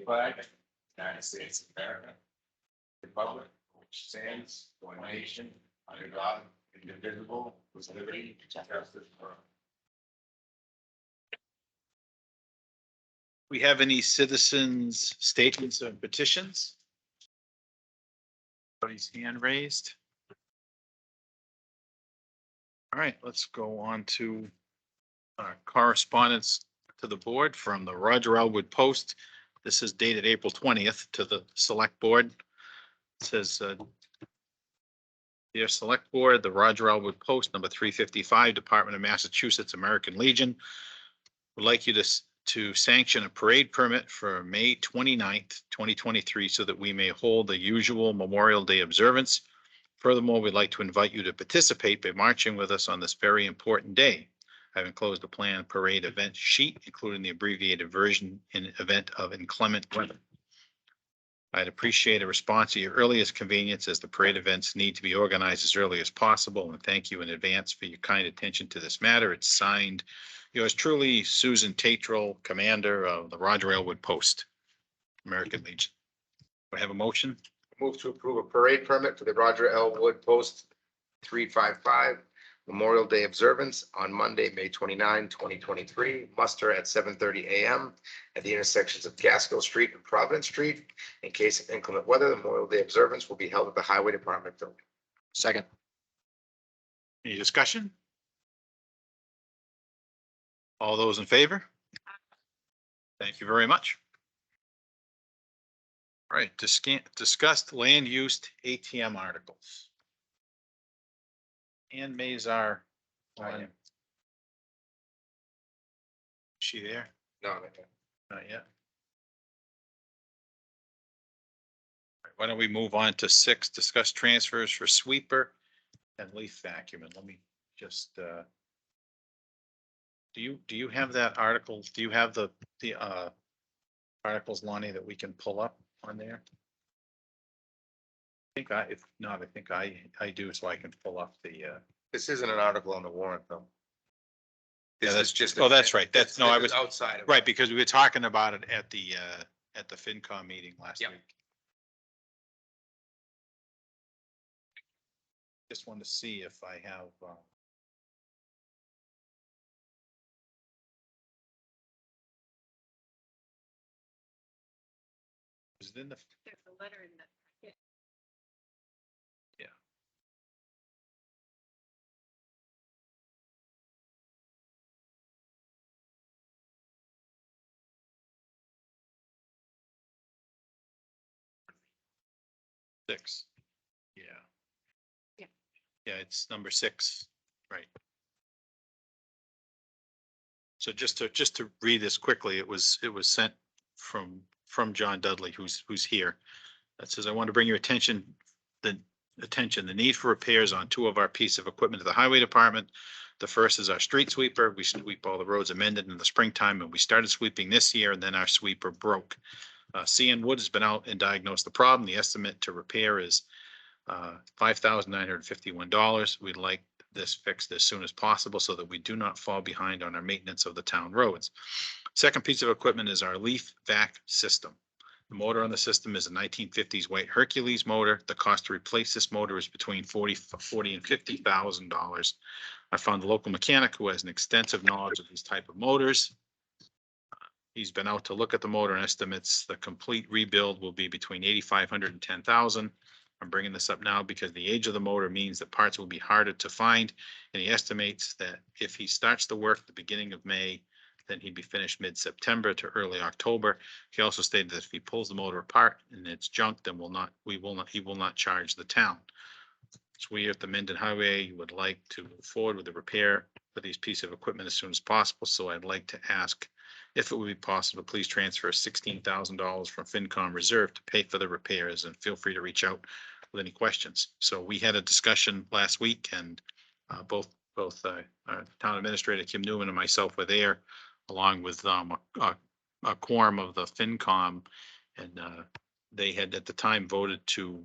Flag, United States of America, Republic, which stands one nation, under God, indivisible, with liberty and justice for all. We have any citizens' statements of petitions? Anybody's hand raised? All right, let's go on to correspondence to the board from the Roger Elwood Post. This is dated April 20th to the Select Board. It says, Dear Select Board, the Roger Elwood Post, number 355, Department of Massachusetts, American Legion, would like you to sanction a parade permit for May 29th, 2023, so that we may hold the usual Memorial Day observance. Furthermore, we'd like to invite you to participate by marching with us on this very important day. I've enclosed a planned parade event sheet, including the abbreviated version in event of inclement weather. I'd appreciate a response at your earliest convenience, as the parade events need to be organized as early as possible, and thank you in advance for your kind attention to this matter. It's signed, yours truly, Susan Tatral, Commander of the Roger Elwood Post, American Legion. Do I have a motion? Move to approve a parade permit for the Roger Elwood Post 355 Memorial Day observance on Monday, May 29, 2023. Muster at 7:30 a.m. at the intersections of Gaskell Street and Providence Street. In case of inclement weather, the Memorial Day observance will be held at the Highway Department building. Second. Any discussion? All those in favor? Thank you very much. All right, discussed land use ATM articles. Ann Mazar. Not yet. She there? No, Not yet. All right, why don't we move on to 6, discuss transfers for sweeper and leaf vacuum. And let me just, do you have that article? Do you have the articles, Lonnie, that we can pull up on there? I think if not, I think I do, so I can pull up the, this isn't an article on the warrant, though. Yeah, This that's is just. oh, that's right. That's, no, I this was, is outside of. right, because we were talking about it at the FinCom meeting last Yep. week. Just wanted to see if I have, is it in the, There's a letter in the packet. yeah. Six. Yeah. Yeah. Yeah, it's number 6, right. So just to read this quickly, it was sent from John Dudley, who's here. That says, I want to bring your attention, the need for repairs on 2 of our pieces of equipment at the highway department. The first is our street sweeper. We sweep all the roads amended in the springtime, and we started sweeping this year, and then our sweeper broke. CN Wood has been out and diagnosed the problem. The estimate to repair is $5,951. We'd like this fixed as soon as possible so that we do not fall behind on our maintenance of the town roads. Second piece of equipment is our leaf vac system. The motor on the system is a 1950s white Hercules motor. The cost to replace this motor is between $40,000 and $50,000. I found a local mechanic who has an extensive knowledge of these type of motors. He's been out to look at the motor and estimates the complete rebuild will be between $8,500 and $10,000. I'm bringing this up now because the age of the motor means that parts will be harder to find, and he estimates that if he starts the work at the beginning of May, then he'd be finished mid-September to early October. He also stated that if he pulls the motor apart and it's junk, then he will not charge the town. So we at the Minden Highway would like to move forward with the repair for these pieces of equipment as soon as possible. So I'd like to ask if it would be possible, please transfer $16,000 from FinCom Reserve to pay for the repairs, and feel free to reach out with any questions. So we had a discussion last week, and both our town administrator, Kim Newman, and myself were there, along with a quorum of the FinCom, and they had at the time voted to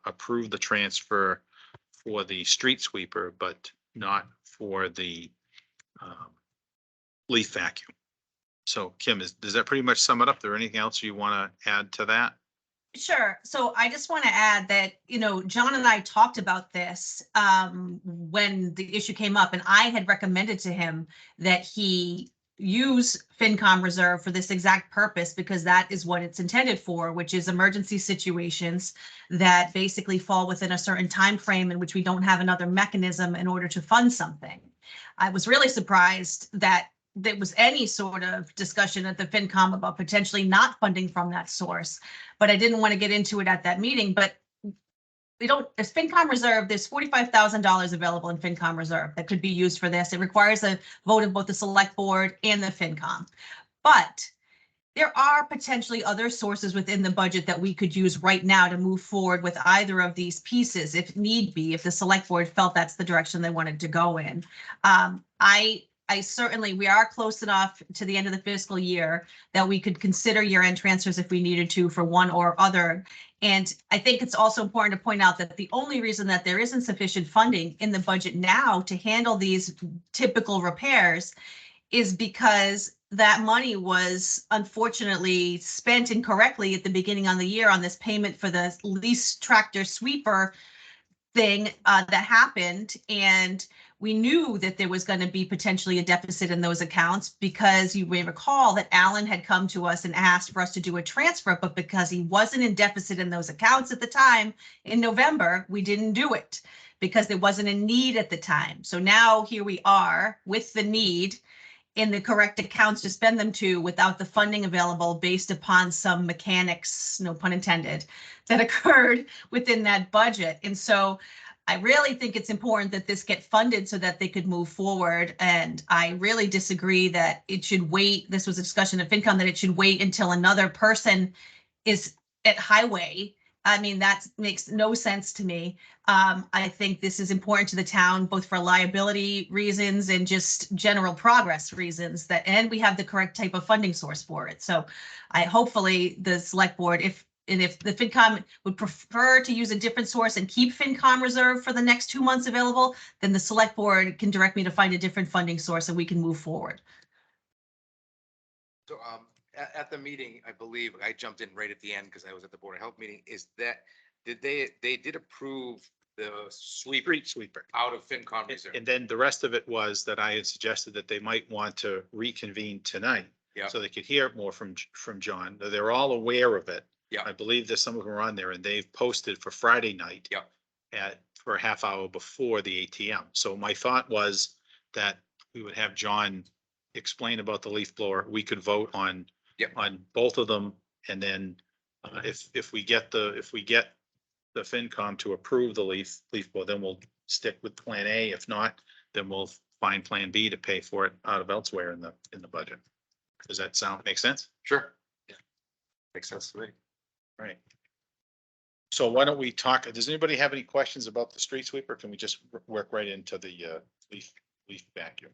approve the transfer for the street sweeper, but not for the leaf vacuum. So Kim, does that pretty much sum it up? There anything else you want to add to that? Sure. So I just want to add that, John and I talked about this when the issue came up, and I had recommended to him that he use FinCom reserve for this exact purpose, because that is what it's intended for, which is emergency situations that basically fall within a certain time frame in which we don't have another mechanism in order to fund something. I was really surprised that there was any sort of discussion at the FinCom about potentially not funding from that source, but I didn't want to get into it at that meeting. But as FinCom reserve, there's $45,000 available in FinCom reserve that could be used for this. It requires a vote of both the select board and the FinCom. But there are potentially other sources within the budget that we could use right now to move forward with either of these pieces, if need be, if the select board felt that's the direction they wanted to go in. I certainly, we are close enough to the end of the fiscal year that we could consider year-end transfers if we needed to for one or other. And I think it's also important to point out that the only reason that there isn't sufficient funding in the budget now to handle these typical repairs is because that money was unfortunately spent incorrectly at the beginning of the year on this payment for the lease tractor sweeper thing that happened. And we knew that there was going to be potentially a deficit in those accounts, because you may recall that Alan had come to us and asked for us to do a transfer, but because he wasn't in deficit in those accounts at the time in November, we didn't do it because there wasn't a need at the time. So now here we are with the need in the correct accounts to spend them to, without the funding available based upon some mechanics, no pun intended, that occurred within that budget. And so I really think it's important that this get funded so that they could move forward. And I really disagree that it should wait. This was a discussion of FinCom, that it should wait until another person is at highway. I mean, that makes no sense to me. I think this is important to the town, both for liability reasons and just general progress reasons, and we have the correct type of funding source for it. So hopefully the select board, if the FinCom would prefer to use a different source and keep FinCom reserve for the next 2 months available, then the select board can direct me to find a different funding source and we can move forward. So, at the meeting, I believe, I jumped in right at the end because I was at the Board of Health meeting, is that, they did approve the Street sweeper. out of FinCom reserve. And then the rest of it was that I had suggested that they might want to reconvene tonight. Yeah. So they could hear more from John. They're all aware of it. Yeah. I believe there's some of them are on there, and they've posted for Friday night. Yeah. For a half hour before the ATM. So my thought was that we would have John explain about the leaf blower. We could vote on both of them, and then if we get the FinCom to approve the leaf blower, then we'll stick with Plan A. If not, then we'll find Plan B to pay for it out of elsewhere in the budget. Does that make sense? Sure. Yeah. Makes sense to me. Right. So why don't we talk, does anybody have any questions about the street sweeper? Can we just work right into the leaf vacuum?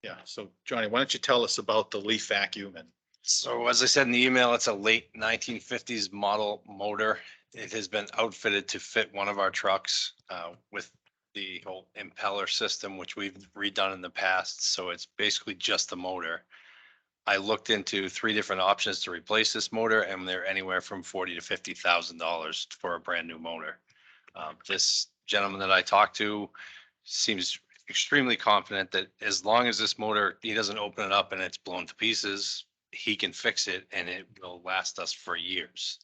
Yeah, so Johnny, why don't you tell us about the leaf vacuum? And So as I said in the email, it's a late 1950s model motor. It has been outfitted to fit one of our trucks with the whole impeller system, which we've redone in the past. So it's basically just the motor. I looked into 3 different options to replace this motor, and they're anywhere from $40,000 to $50,000 for a brand new motor. This gentleman that I talked to seems extremely confident that as long as this motor, he doesn't open it up and it's blown to pieces, he can fix it and it will last us for years.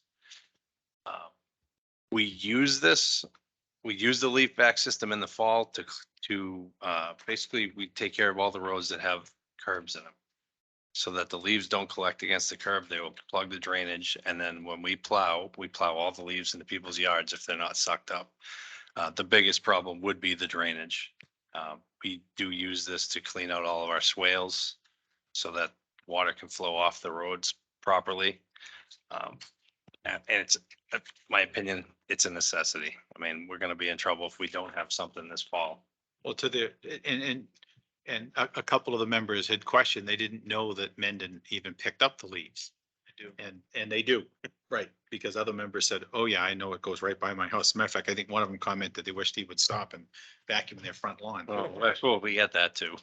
We use the leaf back system in the fall to basically we take care of all the roads that have curbs in them, so that the leaves don't collect against the curb. They will plug the drainage. And then when we plow all the leaves into people's yards if they're not sucked up. The biggest problem would be the drainage. We do use this to clean out all of our swales so that water can flow off the roads properly. And it's, in my opinion, it's a necessity. I mean, we're going to be in trouble if we don't have something this fall. well, and a couple of the members had questioned, they didn't know that Mendon even picked up the leaves. They do. And they do, right, because other members said, oh yeah, I know, it goes right by my house. As a matter of fact, I think one of them commented they wished he would stop and vacuum their front lawn. Well, we get that too.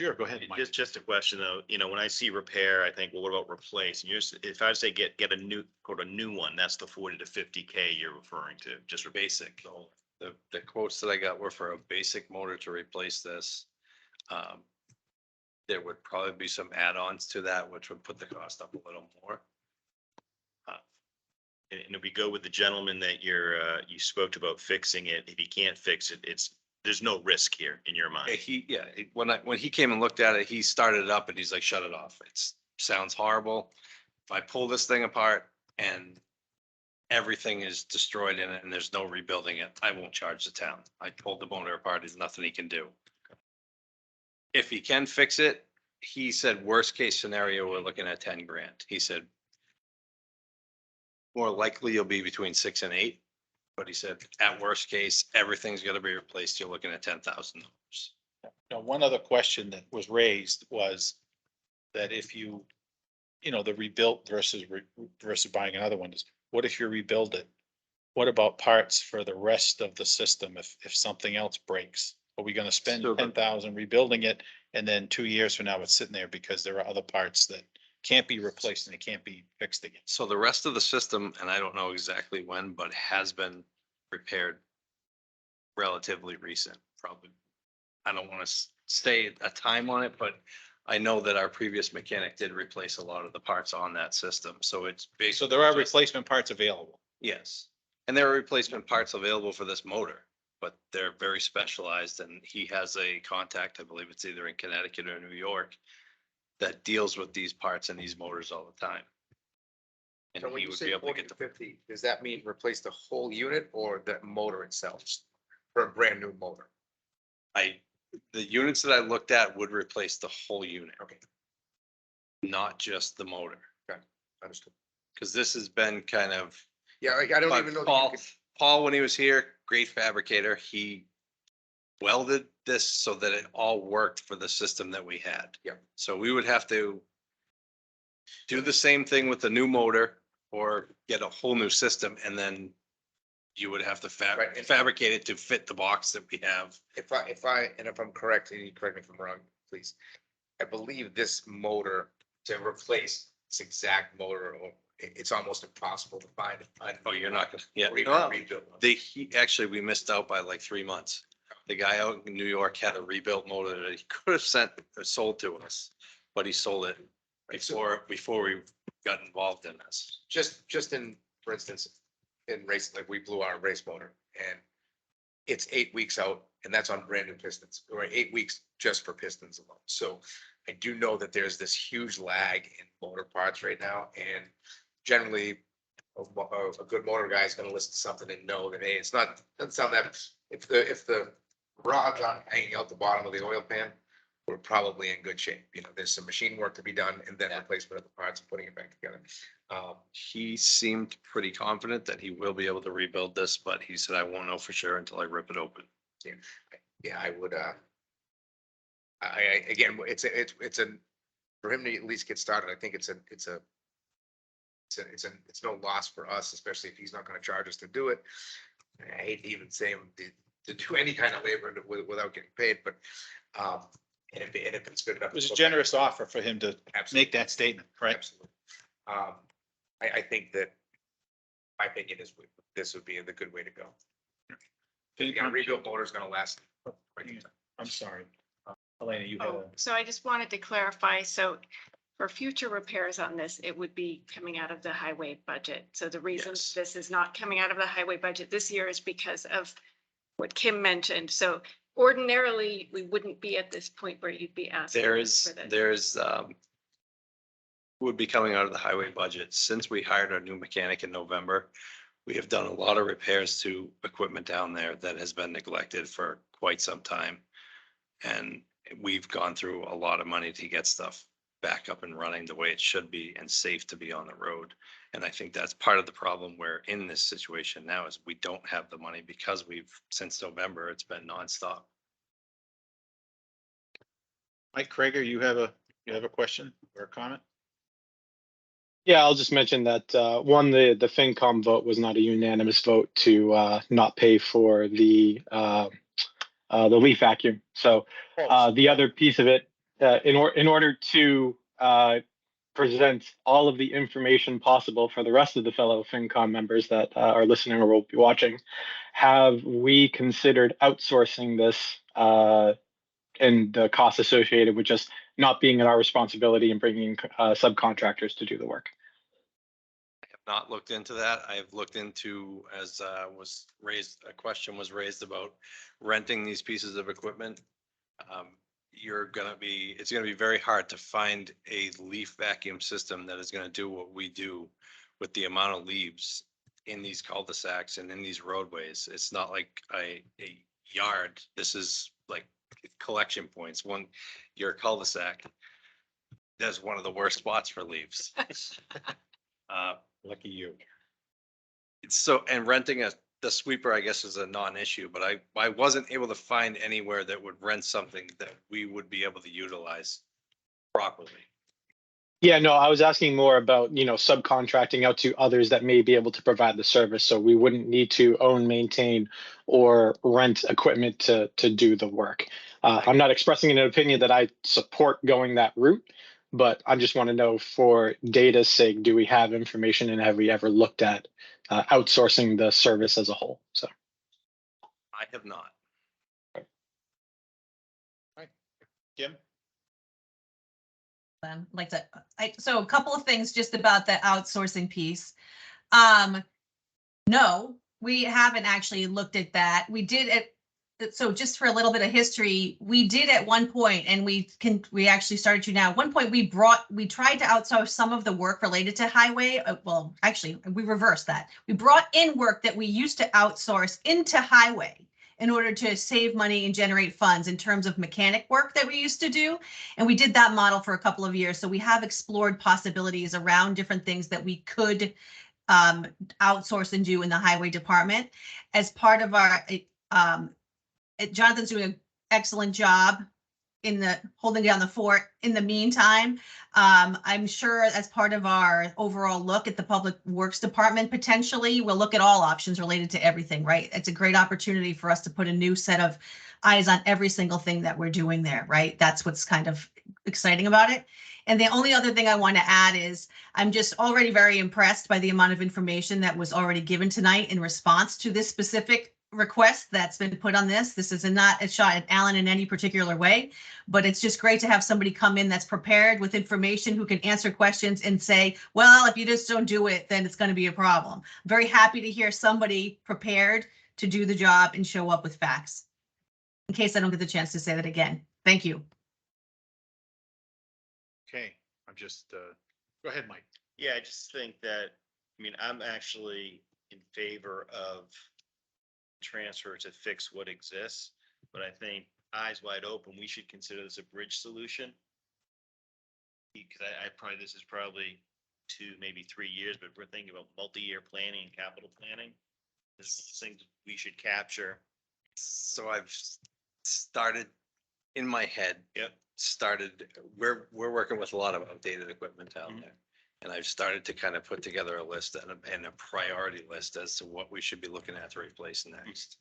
Sure, go ahead, Mike. Just a question though, when I see repair, I think, well, what about replace? And if I say get a new, quote, a new one, that's the 40 to 50K you're referring to, just for Basic. The quotes that I got were for a basic motor to replace this. There would probably be some add-ons to that, which would put the cost up a little more. And if we go with the gentleman that you spoke about fixing it, if he can't fix it, there's no risk here in your mind. When he came and looked at it, he started it up and he's like, shut it off. Sounds horrible. If I pull this thing apart and everything is destroyed in it and there's no rebuilding it, I won't charge the town. I pulled the motor apart. There's nothing he can do. If he can fix it, he said, worst case scenario, we're looking at 10 grand. He said, more likely you'll be between 6 and 8. But he said, at worst case, everything's gonna be replaced. You're looking at $10,000. Now, one other question that was raised was that if the rebuilt versus buying another one is, what if you rebuild it? What about parts for the rest of the system if something else breaks? Are we gonna spend So 10,000 rebuilding it and then 2 years from now it's sitting there because there are other parts that can't be replaced and it can't be fixed again? So the rest of the system, and I don't know exactly when, but has been repaired relatively recent, probably. I don't want to say a time on it, but I know that our previous mechanic did replace a lot of the parts on that system. So it's basically. So there are just- replacement parts available. Yes, and there are replacement parts available for this motor, but they're very specialized and he has a contact, I believe it's either in Connecticut or New York, that deals with these parts and these motors all the time. And So when he you would say be able to 40 get to the, 50, does that mean replace the whole unit or the motor itself for a brand new motor? the units that I looked at would replace the whole unit. Okay. Not just the motor, Understood. because this has been kind of. Yeah, I don't But even know. that you Paul, could- Paul, when he was here, great fabricator, he welded this so that it all worked for the system that we had. Yeah. So we would have to do the same thing with the new motor or get a whole new system and then you would have to Right, and- fabricate it to fit the box that we have. If I'm correct, and you correct me if I'm wrong, please. I believe this motor to replace this exact motor, or it's almost impossible to find. Oh, you're not gonna, yeah. Or even Well, rebuild. actually, we missed out by like 3 months. The guy out in New York had a rebuilt motor that he could have sent or sold to us, but he sold it Right, so before we got involved in this. just in, for instance, in racing, like we blew our race motor and it's 8 weeks out and that's on brand new pistons, or 8 weeks just for pistons alone. So I do know that there's this huge lag in motor parts right now, and generally a good motor guy is gonna listen to something and know that, hey, doesn't sound that, if the rods aren't hanging out the bottom of the oil pan, we're probably in good shape. There's some machine work to be done and then replacement of the parts and putting it back together. He seemed pretty confident that he will be able to rebuild this, but he said, I won't know for sure until I rip it open. Yeah, I would, again, it's for him to at least get started, I think it's no loss for us, especially if he's not gonna charge us to do it. I hate to even say him to do any kind of labor without getting paid, but, and if it's good enough. It was a generous offer for him to Absolutely. make that statement, right? Absolutely. I think that, my opinion is this would be the good way to go. Again, a rebuilt motor is gonna last. quite some time. I'm sorry. Elena, you had Oh, so I just wanted to clarify, so for future repairs on this, it would be coming out of the highway budget. So the reason Yes. this is not coming out of the highway budget this year is because of what Kim mentioned. So ordinarily, we wouldn't be at this point where you'd be asking. for this. Would be coming out of the highway budget. Since we hired our new mechanic in November, we have done a lot of repairs to equipment down there that has been neglected for quite some time. And we've gone through a lot of money to get stuff back up and running the way it should be and safe to be on the road. And I think that's part of the problem we're in this situation now is we don't have the money because since November, it's been nonstop. Mike Krager, you have a question or a comment? Yeah, I'll just mention that the FinCom vote was not a unanimous vote to not pay for the leaf vacuum. So the other piece of it, in order to present all of the information possible for the rest of the fellow FinCom members that are listening or will be watching, have we considered outsourcing this and the costs associated with just not being our responsibility and bringing subcontractors to do the work? Not looked into that. I've looked into, as was raised, a question was raised about renting these pieces of equipment. It's gonna be very hard to find a leaf vacuum system that is gonna do what we do with the amount of leaves in these cul-de-sacs and in these roadways. It's not like a yard. This is like collection points. Your cul-de-sac, that's one of the worst spots for leaves. Lucky you. So, and renting the sweeper, I guess, is a non-issue, but I wasn't able to find anywhere that would rent something that we would be able to utilize properly. Yeah, no, I was asking more about, subcontracting out to others that may be able to provide the service. So we wouldn't need to own, maintain, or rent equipment to do the work. I'm not expressing an opinion that I support going that route, but I just want to know, for data's sake, do we have information and have we ever looked at outsourcing the service as a whole? So I have not. Kim? So a couple of things just about the outsourcing piece. No, we haven't actually looked at that. We did it. So just for a little bit of history, we did at one point, and we actually started to now. At one point, we tried to outsource some of the work related to highway. Well, actually, we reversed that. We brought in work that we used to outsource into highway in order to save money and generate funds in terms of mechanic work that we used to do. And we did that model for a couple of years. So we have explored possibilities around different things that we could outsource and do in the highway department. As part of our, Jonathan's doing an excellent job in the holding down the fort. In the meantime, I'm sure as part of our overall look at the public works department, potentially we'll look at all options related to everything, right? It's a great opportunity for us to put a new set of eyes on every single thing that we're doing there, right? That's what's kind of exciting about it. And the only other thing I want to add is I'm just already very impressed by the amount of information that was already given tonight in response to this specific request that's been put on this. This is not a shot at Alan in any particular way, but it's just great to have somebody come in that's prepared with information, who can answer questions and say, well, if you just don't do it, then it's going to be a problem. I'm very happy to hear somebody prepared to do the job and show up with facts. In case I don't get the chance to say that again. Thank you. Okay, I'm just, go ahead, Mike. Yeah, I just think that, I'm actually in favor of transfer to fix what exists, but I think eyes wide open, we should consider this a bridge solution. Because this is probably 2, maybe 3 years, but we're thinking about multi-year planning and capital planning. This is things we should capture. So I've started in my head. Yep. We're working with a lot of outdated equipment out there. And I've started to kind of put together a list and a priority list as to what we should be looking at to replace next.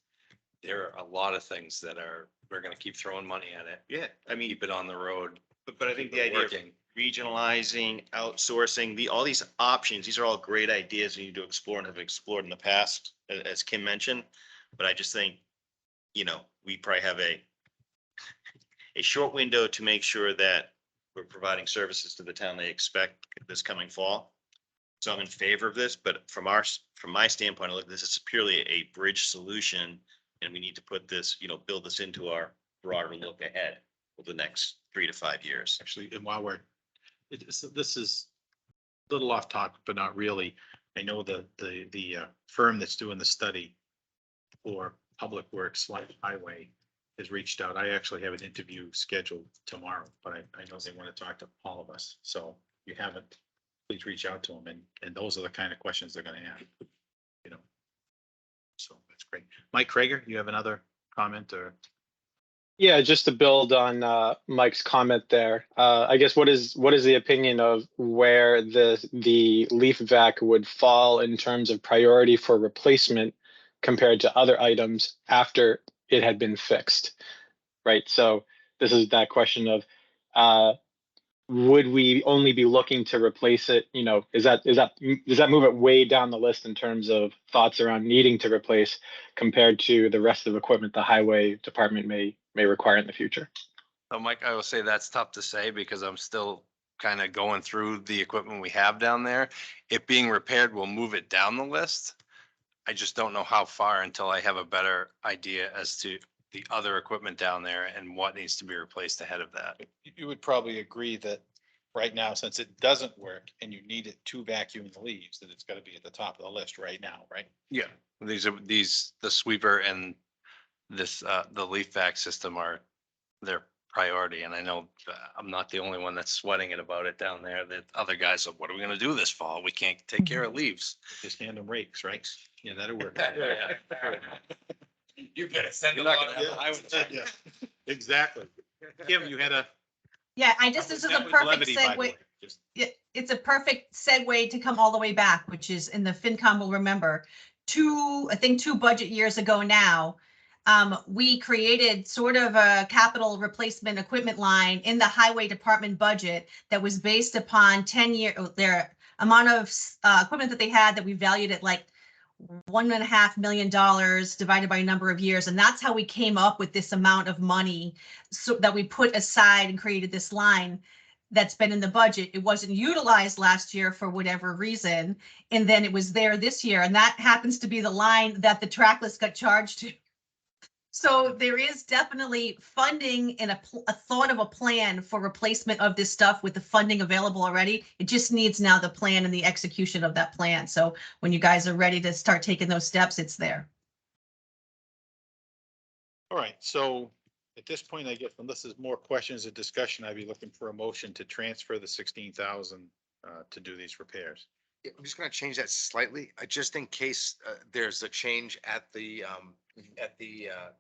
There are a lot of things that we're going to keep throwing money at it. Yeah, Keep it on the road. but I think the idea of regionalizing, outsourcing, all these options, these are all great ideas we need to explore and have explored in the past, as Kim mentioned. But I just think, we probably have a short window to make sure that we're providing services to the town they expect this coming fall. So I'm in favor of this, but from my standpoint, I look, this is purely a bridge solution, and we need to put this, build this into our broader look ahead for the next 3 to 5 years. Actually, and while this is a little off topic, but not really. I know the firm that's doing the study for Public Works like Highway has reached out. I actually have an interview scheduled tomorrow, but I know they want to talk to all of us. So if you haven't, please reach out to them. And those are the kind of questions they're going to have, So that's great. Mike Krager, you have another comment or? Yeah, just to build on Mike's comment there, I guess what is the opinion of where the leaf vac would fall in terms of priority for replacement compared to other items after it had been fixed, right? So this is that question of, would we only be looking to replace it? You know, does that move it way down the list in terms of thoughts around needing to replace compared to the rest of the equipment the highway department may require in the future? So Mike, I will say that's tough to say because I'm still kind of going through the equipment we have down there. It being repaired will move it down the list. I just don't know how far until I have a better idea as to the other equipment down there and what needs to be replaced ahead of that. You would probably agree that right now, since it doesn't work and you need it to vacuum the leaves, that it's gotta be at the top of the list right now, right? Yeah. The sweeper and this, the leaf vac system are their priority. And I know I'm not the only one that's sweating it about it down there. The other guys are, what are we gonna do this fall? We can't take care of leaves. Just hand them rakes, right? Yeah, that'll work. You better send a You're not lot gonna of. have- I would- Yeah, exactly. Kim, you had a. Yeah, this is a That was perfect levity, by the segue. way. Just- It's a perfect segue to come all the way back, which is in the FinCom will remember I think two budget years ago now. We created sort of a capital replacement equipment line in the highway department budget that was based upon their amount of equipment that they had that we valued at like $1.5 million divided by a number of years. And that's how we came up with this amount of money so that we put aside and created this line that's been in the budget. It wasn't utilized last year for whatever reason. And then it was there this year. And that happens to be the line that the trackless got charged to. So there is definitely funding and a thought of a plan for replacement of this stuff with the funding available already. It just needs now the plan and the execution of that plan. So when you guys are ready to start taking those steps, it's there. All right, so at this point, I guess unless there's more questions or discussion, I'd be looking for a motion to transfer the 16,000 to do these repairs. Yeah, I'm just gonna change that slightly, just in case there's a change at the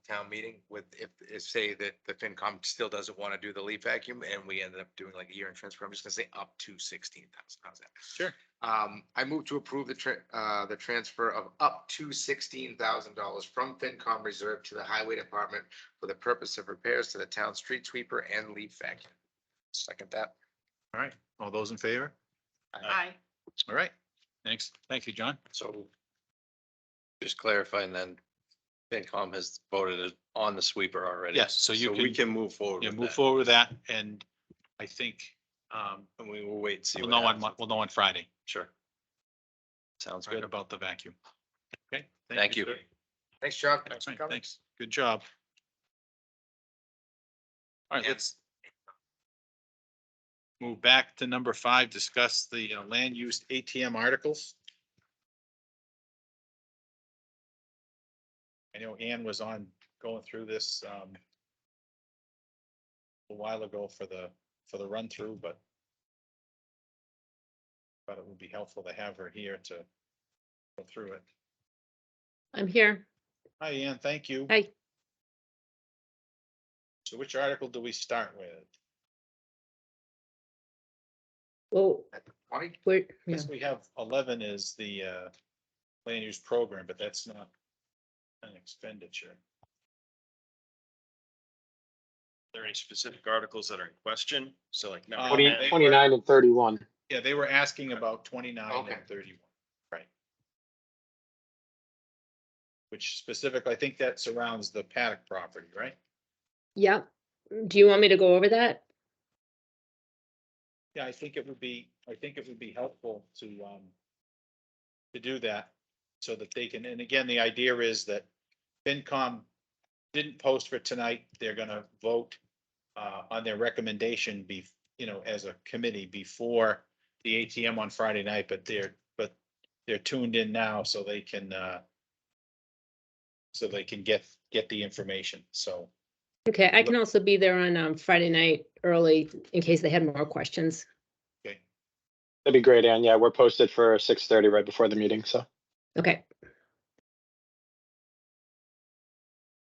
town meeting with, if say that the FinCom still doesn't want to do the leaf vacuum and we ended up doing like a year in transfer, I'm just gonna say up to 16,000. How's that? Sure. I move to approve the transfer of up to $16,000 from FinCom reserve to the Highway Department for the purpose of repairs to the town street sweeper and leaf vacuum. Second that. All right, all those in favor? Aye. All right, thanks. Thank you, John. So just clarifying then, FinCom has voted on the sweeper already. Yes, so you we can- can move forward. Yeah, with move that. forward with that, and I think And we will wait and see. we'll what know happens. we'll know on Friday, Sure. Sounds right, good. about the vacuum. Okay. Thank you. sir. Thanks, John. All right, thanks. Good job. All right, let's move back to number 5, discuss the land use ATM articles. I know Ann was on going through this a while ago for the run through, but thought it would be helpful to have her here to go through it. I'm here. Hi, Ann, thank you. Hi. So which article do we start with? Well, Twenty? we're, yeah. Guess we have 11 is the land use program, but that's not an expenditure. Are there any specific articles that are in question? So like. number 20, 10? 29 and 31. Yeah, they were asking about 29 Okay. and 31, right? Which specifically, I think that surrounds the paddock property, right? Yeah. Do you want me to go over that? Yeah, I think it would be helpful to do that so that they can, and again, the idea is that FinCom didn't post for tonight. They're gonna vote on their recommendation as a committee before the ATM on Friday night, but they're tuned in now so they can get the information. So, Okay, I can also be there on Friday night early in case they had more questions. okay. That'd be great, Ann. Yeah, we're posted for 6:30 right before the meeting, so. Okay.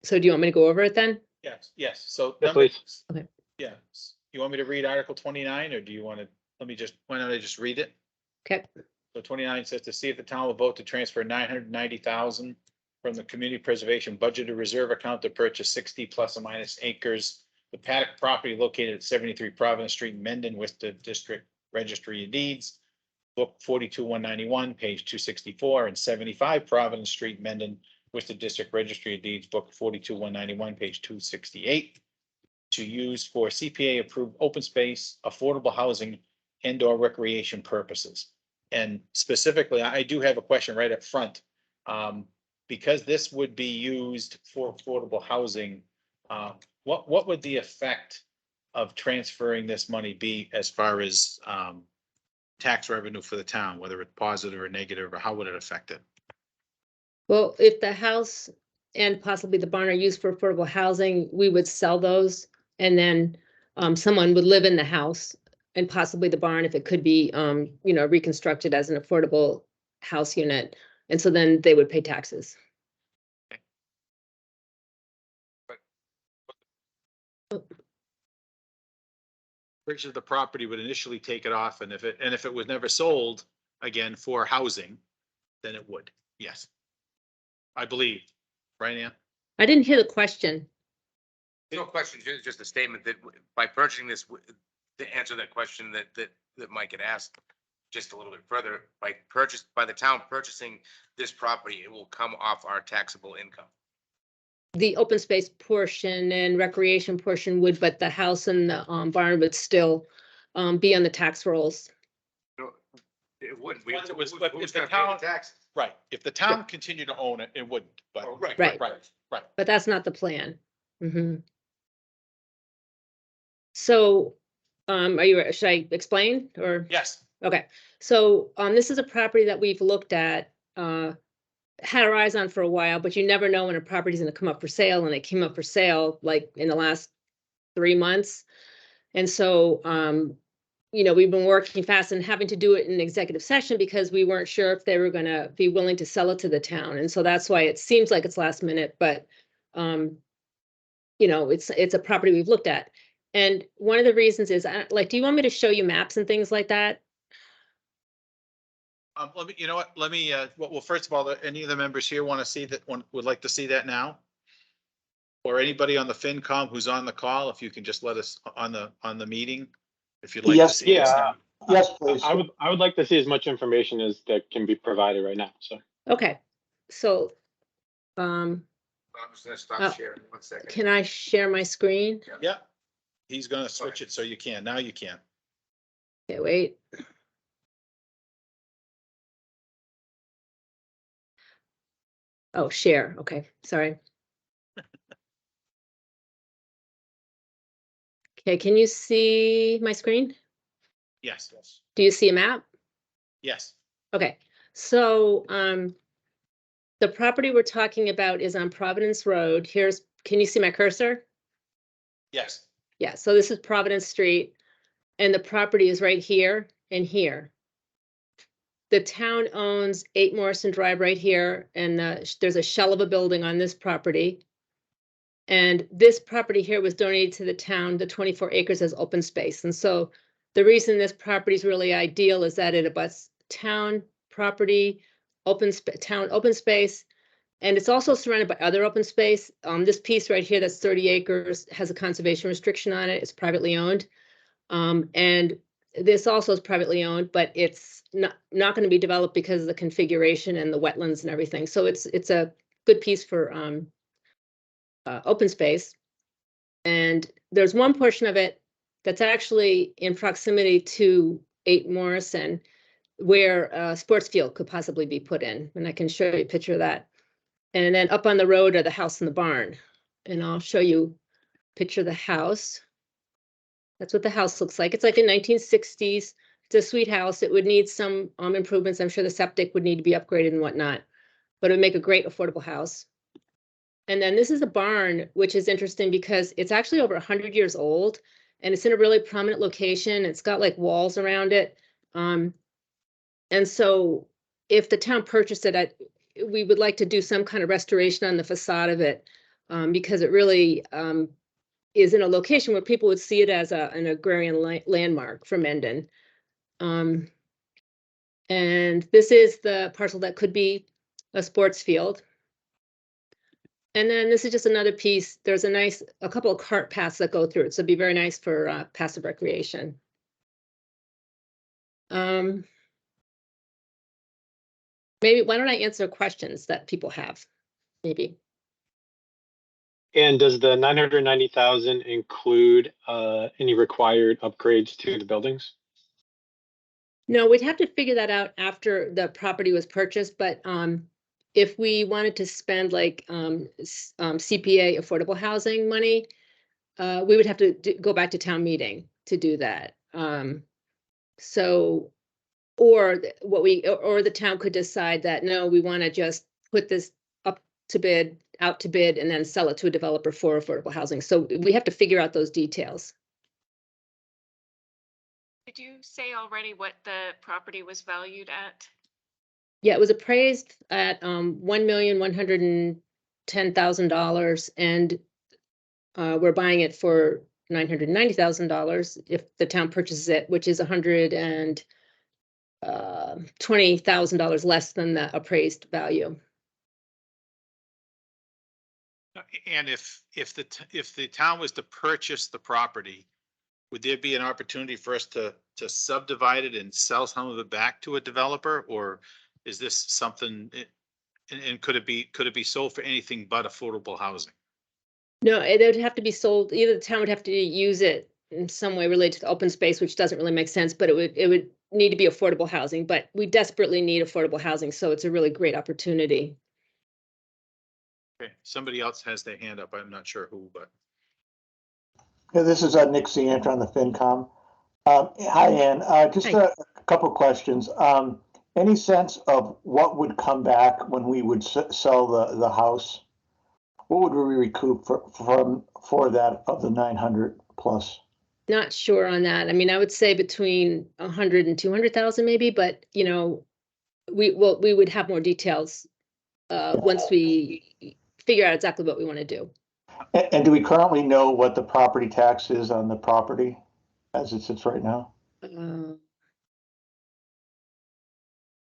So do you want me to go over it then? Yes. So. Yes, please. Okay. Yes. You want me to read Article 29 or do you want to, why don't I just read it? Okay, So 29 says to see if the town will vote to transfer 990,000 from the community preservation budgeted reserve account to purchase 60 plus or minus acres the paddock property located at 73 Providence Street, Mendon, Worcester District Registry of Deeds, book 42-191, page 264, and 75 Providence Street, Mendon, Worcester District Registry of Deeds, book 42-191, page 268, to use for CPA-approved open space, affordable housing, and/or recreation purposes. And specifically, I do have a question right up front. Because this would be used for affordable housing, what would the effect of transferring this money be as far as tax revenue for the town, whether it's positive or negative, or how would it affect it? Well, if the house and possibly the barn are used for affordable housing, we would sell those. And then someone would live in the house and possibly the barn if it could be, reconstructed as an affordable house unit. And so then they would pay taxes. Purchase of the property would initially take it off, and if it was never sold again for housing, then it would, yes. I believe, right, Ann? I didn't hear the question. No question, just a statement that by purchasing this, to answer that question that Mike had asked, just a little bit further, by the town purchasing this property, it will come off our taxable income. The open space portion and recreation portion would, but the house and the barn would still be on the tax rolls. It wouldn't. Once it was- Who's but if the gonna pay the town- taxes? Right, if the town continued to own it, it wouldn't, but. Oh, right, Right. Right. But that's not the plan. Mhm. So, should I explain or? Yes, Okay, so this is a property that we've looked at, had our eyes on for a while, but you never know when a property is going to come up for sale, and it came up for sale like in the last 3 months. And so, we've been working fast and having to do it in executive session because we weren't sure if they were going to be willing to sell it to the town. And so that's why it seems like it's last minute, but it's a property we've looked at. And one of the reasons is, do you want me to show you maps and things like that? well, first of all, any of the members here want to see that one, would like to see that now? Or anybody on the FinCom who's on the call, if you can just let us on the meeting, if you'd like to Yes, see this yeah. now. Yes, please. I would like to see as much information as that can be provided right now, so. Okay, so, I'm just gonna stop sharing 1 second. can I share my screen? Yeah, he's gonna switch it so you can, now you can. Okay, wait. Oh, share, okay, sorry. Okay, can you see my screen? Yes, Do you see a map? yes. Okay, so, the property we're talking about is on Providence Road. Can you see my cursor? Yes. Yeah, so this is Providence Street, and the property is right here and here. The town owns 8 Morrison Drive right here, and there's a shell of a building on this property. And this property here was donated to the town, the 24 acres as open space. And so the reason this property is really ideal is that it abuts town property, town open space, and it's also surrounded by other open space. This piece right here, that's 30 acres, has a conservation restriction on it. It's privately owned. And this also is privately owned, but it's not going to be developed because of the configuration and the wetlands and everything. So it's a good piece for open space. And there's one portion of it that's actually in proximity to 8 Morrison, where a sports field could possibly be put in. And I can show you a picture of that. And then up on the road are the house and the barn. And I'll show you a picture of the house. That's what the house looks like. It's like a 1960s. It's a sweet house. It would need some improvements. I'm sure the septic would need to be upgraded and whatnot, but it would make a great affordable house. And then this is a barn, which is interesting because it's actually over 100 years old, and it's in a really prominent location. It's got like walls around it. And so if the town purchased it, we would like to do some kind of restoration on the facade of it, because it really is in a location where people would see it as an agrarian landmark for Mendon. And this is the parcel that could be a sports field. And then this is just another piece. There's a couple of cart paths that go through it. So it'd be very nice for passive recreation. Maybe, why don't I answer questions that people have? Maybe. And does the 990,000 include any required upgrades to the buildings? No, we'd have to figure that out after the property was purchased, but if we wanted to spend like CPA affordable housing money, we would have to go back to town meeting to do that. So, or the town could decide that, no, we want to just put this out to bid, and then sell it to a developer for affordable housing. So we have to figure out those details. Did you say already what the property was valued at? Yeah, it was appraised at $1,110,000, and we're buying it for $990,000 if the town purchases it, which is $120,000 less than the appraised value. And if the town was to purchase the property, would there be an opportunity for us to subdivide it and sell some of it back to a developer? Or is this something, and could it be sold for anything but affordable housing? No, it would have to be sold. Either the town would have to use it in some way related to the open space, which doesn't really make sense, but it would need to be affordable housing. But we desperately need affordable housing, so it's a really great opportunity. Okay, somebody else has their hand up. I'm not sure who, but. Yeah, this is Nick Ciantra on the FinCom. Hi, Ann. Just Hi. a couple questions. Any sense of what would come back when we would sell the house? What would we recoup for that of the 900 plus? Not sure on that. I mean, I would say between 100 and 200,000 maybe, but you know, we would have more details once we figure out exactly what we want to do. And do we currently know what the property tax is on the property as it sits right now?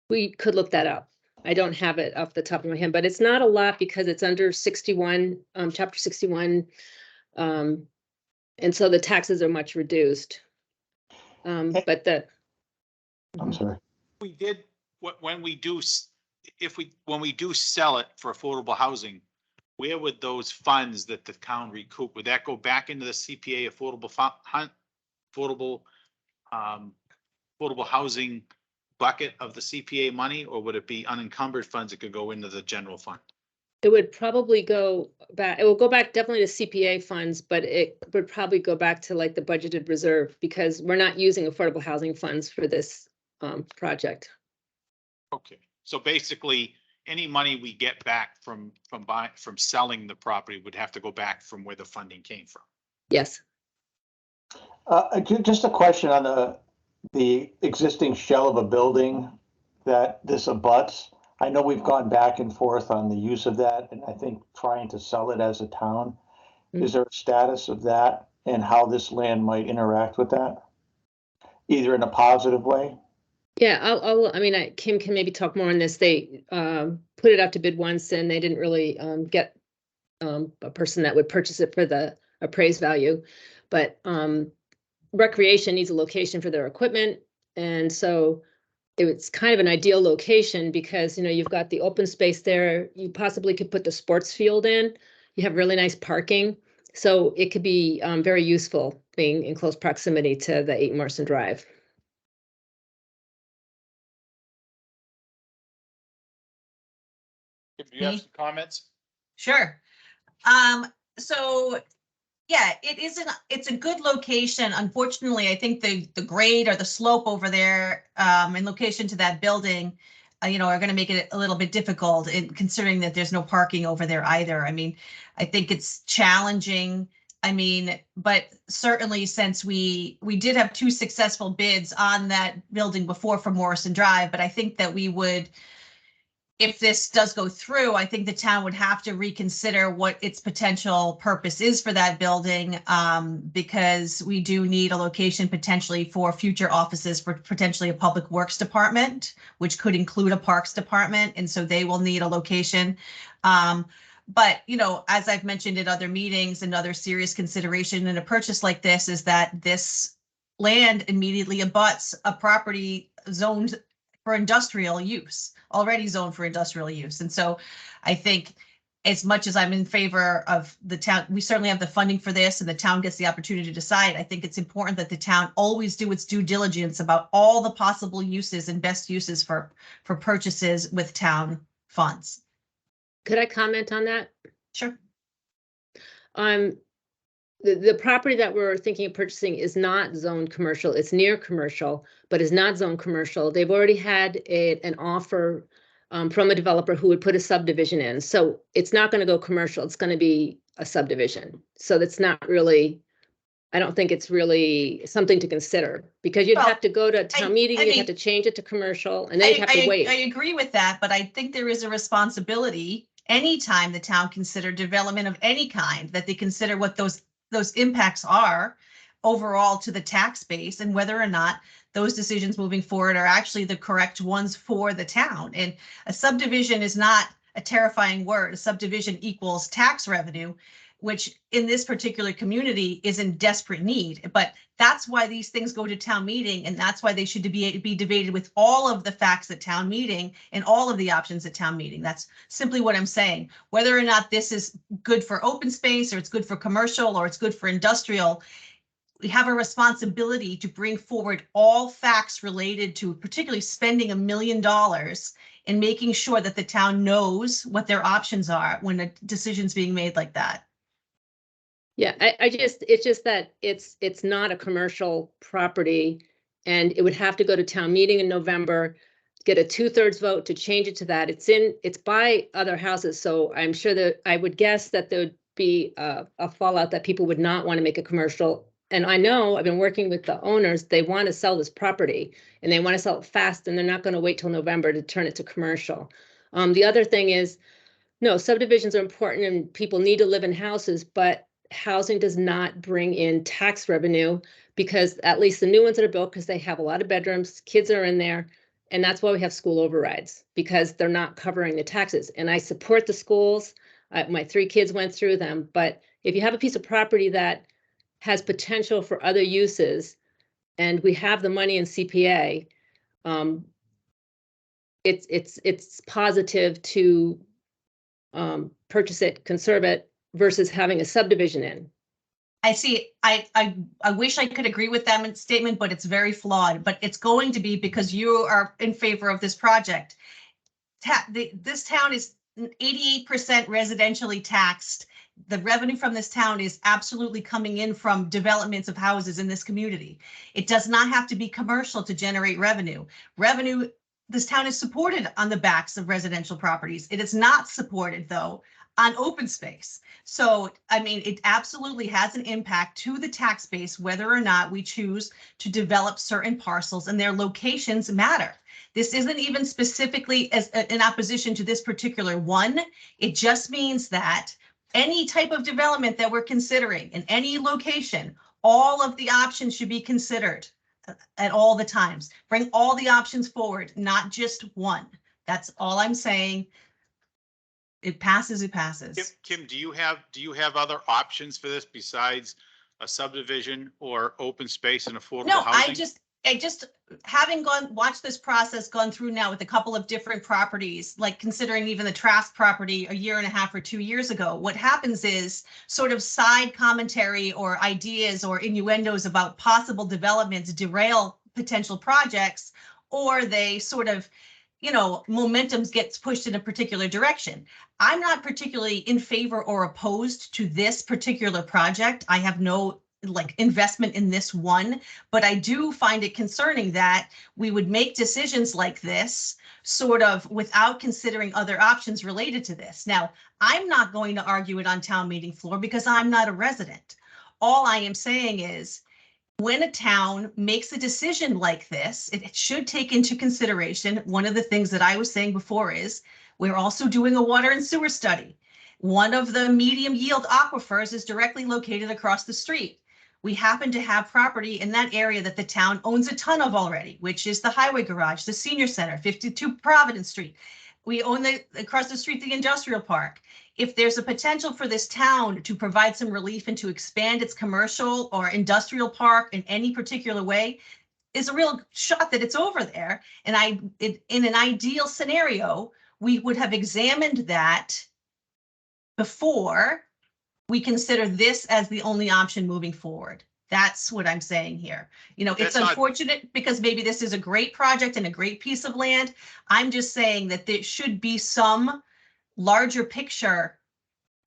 We could look that up. I don't have it off the top of my head, but it's not a lot because it's under 61, chapter 61. And so the taxes are much reduced. But I'm sorry. We did, when we do sell it for affordable housing, where would those funds that the town recoup, would that go back into the CPA affordable housing bucket of the CPA money, or would it be unencumbered funds that could go into the general fund? it would probably go back, it will go back definitely to CPA funds, but it would probably go back to like the budgeted reserve because we're not using affordable housing funds for this project. Okay, so basically, any money we get back from selling the property would have to go back from where the funding came from. Yes. Just a question on the existing shell of a building that this abuts. I know we've gone back and forth on the use of that, and I think trying to sell it as a town. Mm-hmm. Is there a status of that and how this land might interact with that? Either in a positive way? Yeah, I mean, Kim can maybe talk more on this. They put it out to bid once and they didn't really get a person that would purchase it for the appraised value. But recreation needs a location for their equipment. And so it's kind of an ideal location because, you know, you've got the open space there. You possibly could put the sports field in. You have really nice parking. So it could be very useful being in close proximity to the 8 Morrison Drive. If you have some comments? Sure. So yeah, it's a good location. Unfortunately, I think the grade or the slope over there in location to that building, are going to make it a little bit difficult considering that there's no parking over there either. I mean, I think it's challenging. I mean, but certainly since we did have 2 successful bids on that building before for Morrison Drive, but I think that we would, if this does go through, I think the town would have to reconsider what its potential purpose is for that building, because we do need a location potentially for future offices for potentially a public works department, which could include a parks department. And so they will need a location. But, as I've mentioned in other meetings, another serious consideration in a purchase like this is that this land immediately abuts a property zoned for industrial use, already zoned for industrial use. And so I think as much as I'm in favor of the town, we certainly have the funding for this and the town gets the opportunity to decide. I think it's important that the town always do its due diligence about all the possible uses and best uses for purchases with town funds. Could I comment on that? Sure. The property that we're thinking of purchasing is not zoned commercial. It's near commercial, but is not zoned commercial. They've already had an offer from a developer who would put a subdivision in. So it's not going to go commercial. It's going to be a subdivision. So that's not really, I don't think it's really something to consider, because you'd Well, have to go to town meeting, I you'd mean, have to change it to commercial, and then you'd have to wait. I agree with that, but I think there is a responsibility anytime the town consider development of any kind, that they consider what those impacts are overall to the tax base and whether or not those decisions moving forward are actually the correct ones for the town. And a subdivision is not a terrifying word. A subdivision equals tax revenue, which in this particular community is in desperate need. But that's why these things go to town meeting, and that's why they should be debated with all of the facts at town meeting and all of the options at town meeting. That's simply what I'm saying. Whether or not this is good for open space, or it's good for commercial, or it's good for industrial, we have a responsibility to bring forward all facts related to particularly spending $1 million and making sure that the town knows what their options are when a decision's being made like that. Yeah, it's just that it's not a commercial property, and it would have to go to town meeting in November, get a 2/3 vote to change it to that. It's by other houses, so I'm sure that I would guess that there would be a fallout that people would not want to make a commercial. And I know, I've been working with the owners, they want to sell this property and they want to sell it fast, and they're not going to wait till November to turn it to commercial. The other thing is, no, subdivisions are important and people need to live in houses, but housing does not bring in tax revenue, because at least the new ones that are built, because they have a lot of bedrooms, kids are in there. And that's why we have school overrides, because they're not covering the taxes. And I support the schools. My 3 kids went through them. But if you have a piece of property that has potential for other uses, and we have the money in CPA, it's positive to purchase it, conserve it, versus having a subdivision in. I see. I wish I could agree with that statement, but it's very flawed. But it's going to be because you are in favor of this project. This town is 88% residentially taxed. The revenue from this town is absolutely coming in from developments of houses in this community. It does not have to be commercial to generate revenue. This town is supported on the backs of residential properties. It is not supported, though, on open space. So, I mean, it absolutely has an impact to the tax base, whether or not we choose to develop certain parcels, and their locations matter. This isn't even specifically as in opposition to this particular one. It just means that any type of development that we're considering in any location, all of the options should be considered at all the times. Bring all the options forward, not just one. That's all I'm saying. It passes, it passes. Kim, do you have other options for this besides a subdivision or open space and affordable No, housing? I just having watched this process, gone through now with a couple of different properties, like considering even the Trask property 1.5 years or 2 years ago, what happens is sort of side commentary or ideas or innuendos about possible developments derail potential projects, or they sort of, momentum gets pushed in a particular direction. I'm not particularly in favor or opposed to this particular project. I have no investment in this one, but I do find it concerning that we would make decisions like this sort of without considering other options related to this. Now, I'm not going to argue it on town meeting floor because I'm not a resident. All I am saying is, when a town makes a decision like this, it should take into consideration one of the things that I was saying before is we're also doing a water and sewer study. One of the medium yield aquifers is directly located across the street. We happen to have property in that area that the town owns a ton of already, which is the highway garage, the senior center, 52 Providence Street. We own across the street, the industrial park. If there's a potential for this town to provide some relief and to expand its commercial or industrial park in any particular way, is a real shot that it's over there. And in an ideal scenario, we would have examined that before we consider this as the only option moving forward. That's what I'm saying here. You know, it's That's not- unfortunate because maybe this is a great project and a great piece of land. I'm just saying that there should be some larger picture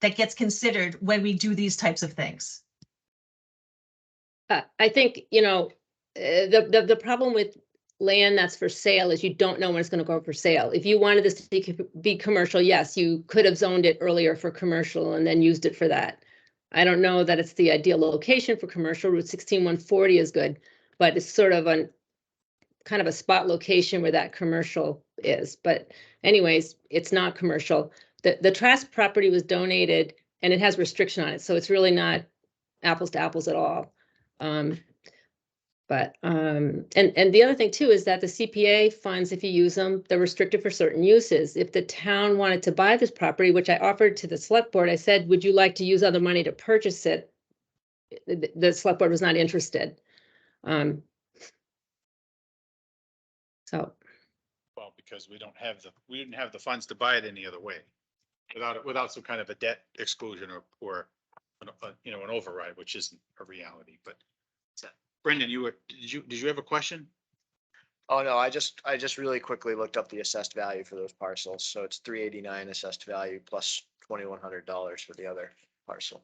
that gets considered when we do these types of things. I think, you know, the problem with land that's for sale is you don't know when it's going to go for sale. If you wanted this to be commercial, yes, you could have zoned it earlier for commercial and then used it for that. I don't know that it's the ideal location for commercial. Route 16-140 is good, but it's sort of a kind of a spot location where that commercial is. But anyways, it's not commercial. The Trask property was donated and it has restriction on it, so it's really not apples to apples at all. And the other thing too is that the CPA funds, if you use them, they're restricted for certain uses. If the town wanted to buy this property, which I offered to the select board, I said, would you like to use other money to purchase it? The select board was not interested. So, Well, because we didn't have the funds to buy it any other way. Without some kind of a debt exclusion or you know, an override, which isn't a reality, but. Brendan, did you have a question? Oh, no, I just really quickly looked up the assessed value for those parcels. So it's 389 assessed value plus $2,100 for the other parcel.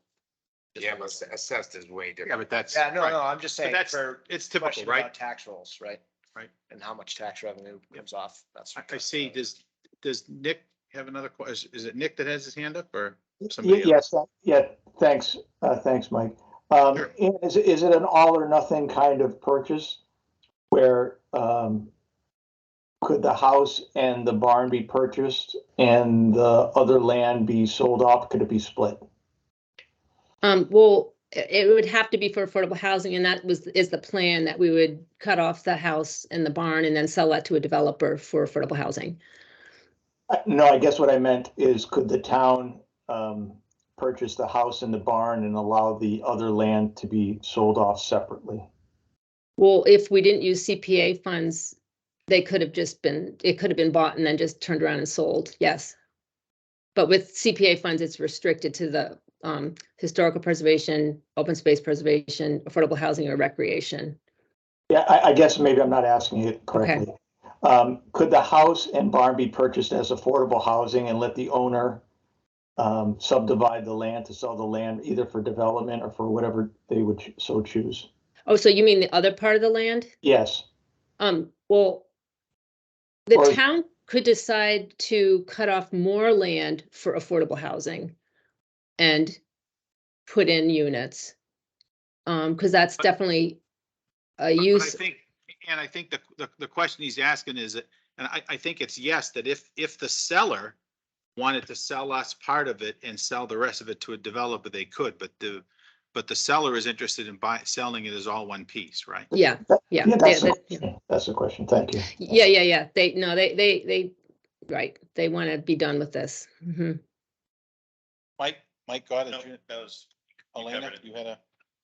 Yeah, but assessed is way Yeah, different. but that's. Yeah, no, right. no, I'm just saying that's- for it's typical, question right? about tax rolls, right? Right. And how much tax revenue comes off. That's. I see, does Nick have another question? Is it Nick that has his hand up or somebody else? Yes, yeah, thanks, thanks, Mike. Sure. Is it an all or nothing kind of purchase where could the house and the barn be purchased and the other land be sold off? Could it be split? well, it would have to be for affordable housing, and that is the plan, that we would cut off the house and the barn and then sell that to a developer for affordable housing. No, I guess what I meant is could the town purchase the house and the barn and allow the other land to be sold off separately? Well, if we didn't use CPA funds, it could have been bought and then just turned around and sold, yes. But with CPA funds, it's restricted to the historical preservation, open space preservation, affordable housing, or recreation. Yeah, I guess maybe I'm not asking it correctly. Could the house and barn be purchased as affordable housing and let the owner subdivide the land to sell the land either for development or for whatever they would so choose? Oh, so you mean the other part of the land? Yes. Well, the Or- town could decide to cut off more land for affordable housing and put in units. Because that's definitely a But use. I think the question he's asking is, and I think it's yes, that if the seller wanted to sell us part of it and sell the rest of it to a developer, they could, but the seller is interested in selling it as all one piece, right? Yeah. Yeah, that's the question. Thank you. Yeah. They right. They want to be done with this. Mhm. Mike got it. No, that was. Elena, covered it. you had a.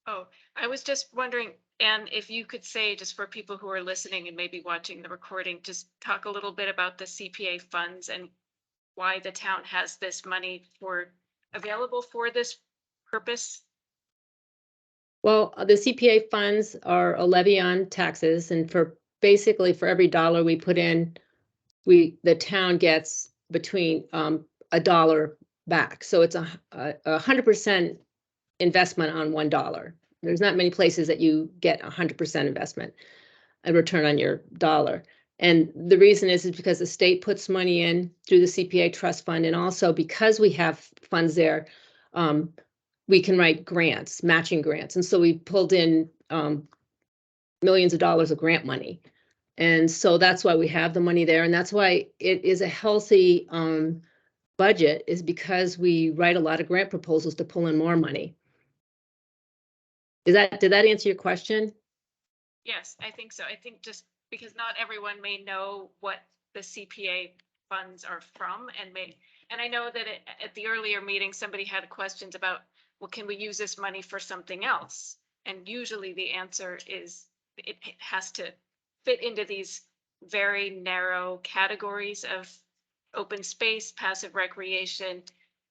Oh, I was just wondering, and if you could say, just for people who are listening and maybe watching the recording, just talk a little bit about the CPA funds and why the town has this money available for this purpose. Well, the CPA funds are a levy on taxes, and basically for every dollar we put in, the town gets between $1 back. So it's a 100% investment on $1. There's not many places that you get 100% investment and return on your dollar. And the reason is because the state puts money in through the CPA trust fund, and also because we have funds there, we can write grants, matching grants. And so we pulled in millions of dollars of grant money. And so that's why we have the money there. And that's why it is a healthy budget, is because we write a lot of grant proposals to pull in more money. Did that answer your question? Yes, I think so. I think just because not everyone may know what the CPA funds are from and I know that at the earlier meeting, somebody had questions about, well, can we use this money for something else? And usually the answer is it has to fit into these very narrow categories of open space, passive recreation,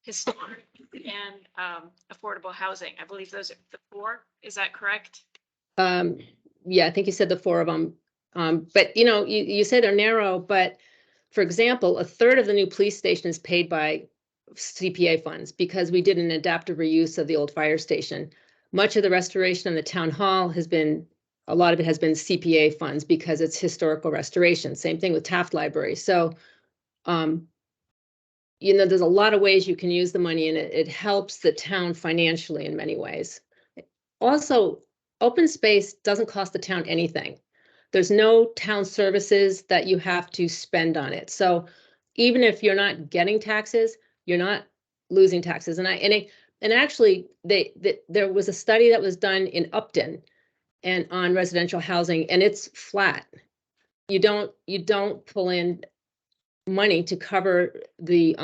historic, and affordable housing. I believe those are the four. Is that correct? Yeah, I think you said the four of them. But you say they're narrow, but for example, a third of the new police station is paid by CPA funds because we did an adaptive reuse of the old fire station. Much of the restoration of the town hall a lot of it has been CPA funds because it's historical restoration. Same thing with Taft Library. So, there's a lot of ways you can use the money and it helps the town financially in many ways. Also, open space doesn't cost the town anything. There's no town services that you have to spend on it. So even if you're not getting taxes, you're not losing taxes. And actually there was a study that was done in Upton and on residential housing, and it's flat. You don't pull in money to cover the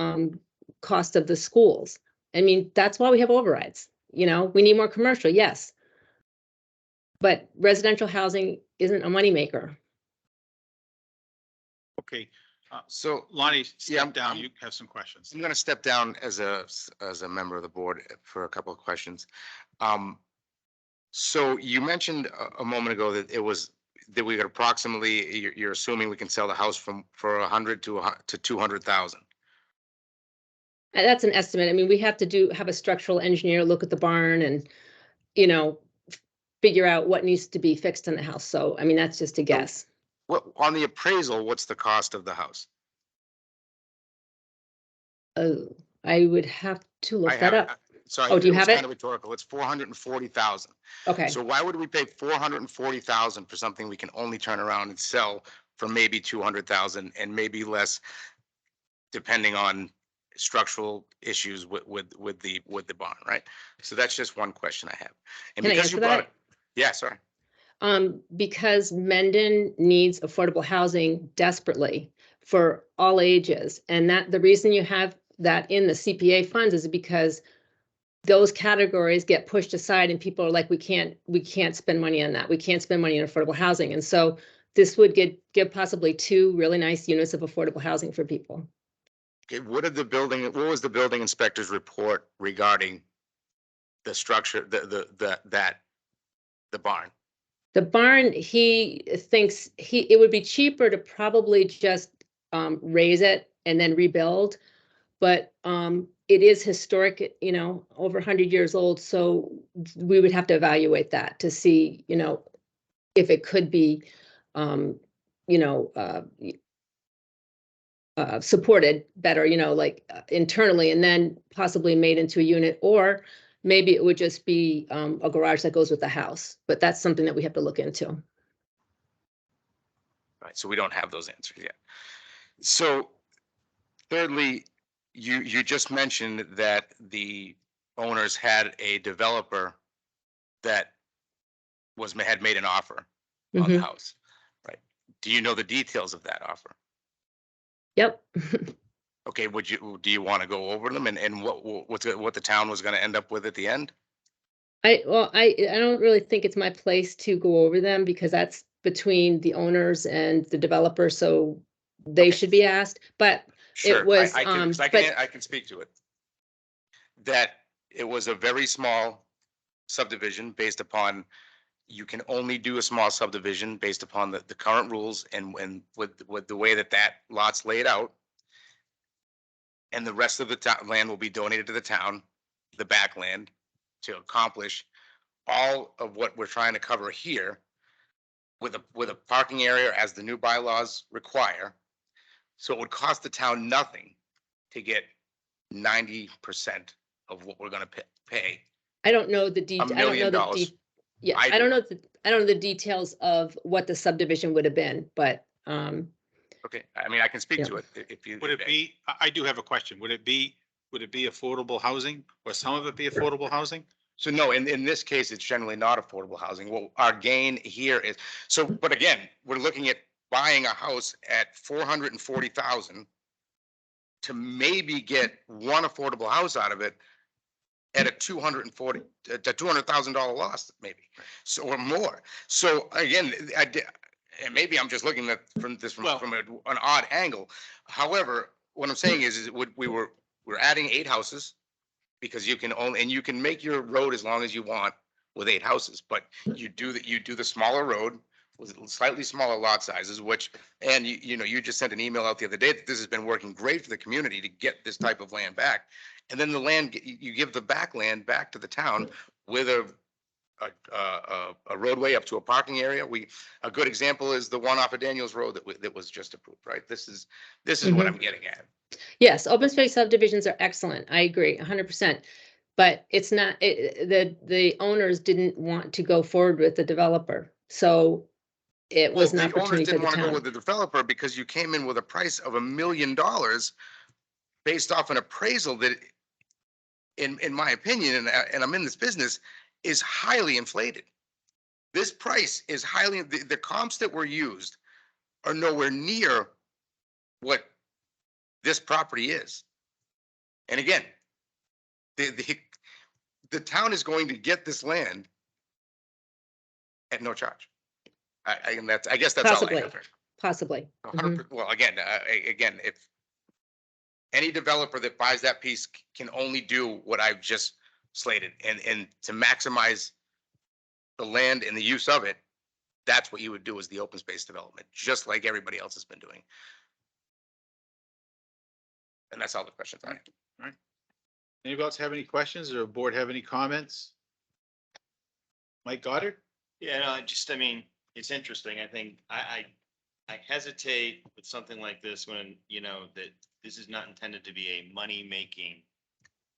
cost of the schools. I mean, that's why we have overrides. We need more commercial, yes. But residential housing isn't a moneymaker. Okay, So Lonnie, Yeah, step down. I'm- You have some questions. I'm going to step down as a member of the board for a couple of questions. So you mentioned a moment ago that we got approximately, you're assuming we can sell the house for 100 to 200,000. That's an estimate. I mean, we have to have a structural engineer look at the barn and, figure out what needs to be fixed in the house. So, I mean, that's just a guess. What, on the appraisal, what's the cost of the house? Oh, I would have to I look that have- up. Sorry. Oh, do you was have it? Kind of rhetorical. It's 440,000. Okay. So why would we pay 440,000 for something we can only turn around and sell for maybe 200,000 and maybe less, depending on structural issues with the barn, right? So that's just one question I have. And Can I because you answer brought that? it, yeah, sorry. Because Mendon needs affordable housing desperately for all ages. And the reason you have that in the CPA funds is because those categories get pushed aside and people are like, we can't spend money on that. We can't spend money on affordable housing. And so this would give possibly 2 really nice units of affordable housing for people. Okay, what was the building inspector's report regarding the structure, the barn? The barn, he thinks it would be cheaper to probably just raise it and then rebuild. But it is historic, over 100 years old. So we would have to evaluate that to see, if it could be, supported better, internally, and then possibly made into a unit, or maybe it would just be a garage that goes with the house. But that's something that we have to look into. Right, so we don't have those answers yet. So thirdly, you just mentioned that the owners had a developer that had made an offer on the Mhm. house, right? Do you know the details of that offer? Yep. Okay, do you want to go over them and what the town was going to end up with at the end? I don't really think it's my place to go over them because that's between the owners and the developer, so they Okay. should be asked. But Sure, was, I can, but- I can speak to it. That it was a very small subdivision based upon, you can only do a small subdivision based upon the current rules and with the way that lot's laid out. And the rest of the land will be donated to the town, the backland, to accomplish all of what we're trying to cover here with a parking area as the new bylaws require. So it would cost the town nothing to get 90% of what we're gonna pay. I don't know the $1 million. Yeah, I I don't do. know, I don't know the details of what the subdivision would have been, but, Okay, I mean, I can speak Yeah. to it if you. Would it be, I do have a question. Would it be affordable housing or some of it be affordable housing? So no, in this case, it's generally not affordable housing. Well, our gain here is, so, but again, we're looking at buying a house at 440,000 to maybe get one affordable house out of it at a $200,000 loss, maybe, so, or more. So again, and maybe I'm just looking at from an odd angle. However, what I'm saying is we're adding 8 houses because you can only, and you can make your road as long as you want with 8 houses, but you do the smaller road with slightly smaller lot sizes, which, and you just sent an email out the other day that this has been working great for the community to get this type of land back. And then the land, you give the back land back to the town with a roadway up to a parking area. A good example is the one off of Daniels Road that was just approved, right? This is what I'm getting at. Yes, open space subdivisions are excellent. I agree 100%. But it's not, the owners didn't want to go forward with the developer. So it was an The owners opportunity for didn't the want to go town. with the developer because you came in with a price of $1 million based off an appraisal that, in my opinion, and I'm in this business, is highly inflated. This price is highly, the comps that were used are nowhere near what this property is. And again, the town is going to get this land at no charge. I guess that's all I Possibly. have. Possibly. 100%. Well, again, if any developer that buys that piece can only do what I've just slated, and to maximize the land and the use of it, that's what you would do as the open space development, just like everybody else has been doing. And that's all the questions I have. Anybody else have any questions or the board have any comments? Mike Goddard? Yeah, no, I mean, it's interesting. I think I hesitate with something like this when, that this is not intended to be a money-making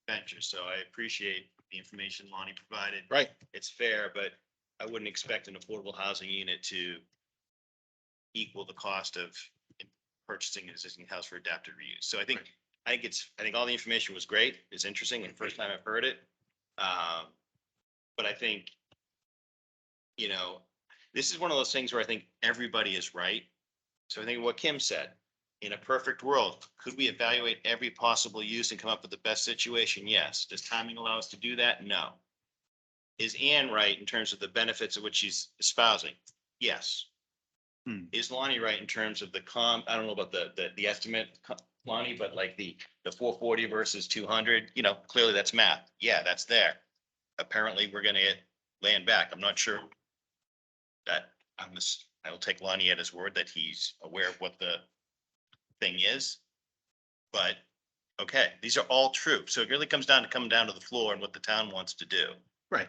venture. So I appreciate the information Lonnie provided. Right. It's fair, but I wouldn't expect an affordable housing unit to equal the cost of purchasing an existing house for adaptive reuse. So I think all the information was great. It's interesting, and first time I've heard it. But I think, this is one of those things where I think everybody is right. So I think what Kim said, in a perfect world, could we evaluate every possible use and come up with the best situation? Yes. Does timing allow us to do that? No. Is Ann right in terms of the benefits of what she's espousing? Yes. Is Lonnie right in terms of I don't know about the estimate, Lonnie, but like the 440 versus 200, clearly that's math. Yeah, that's there. Apparently we're going to get land back. I'm not sure that I will take Lonnie at his word that he's aware of what the thing is. But okay, these are all true. So it really comes down to the floor and what the town wants to do. Right.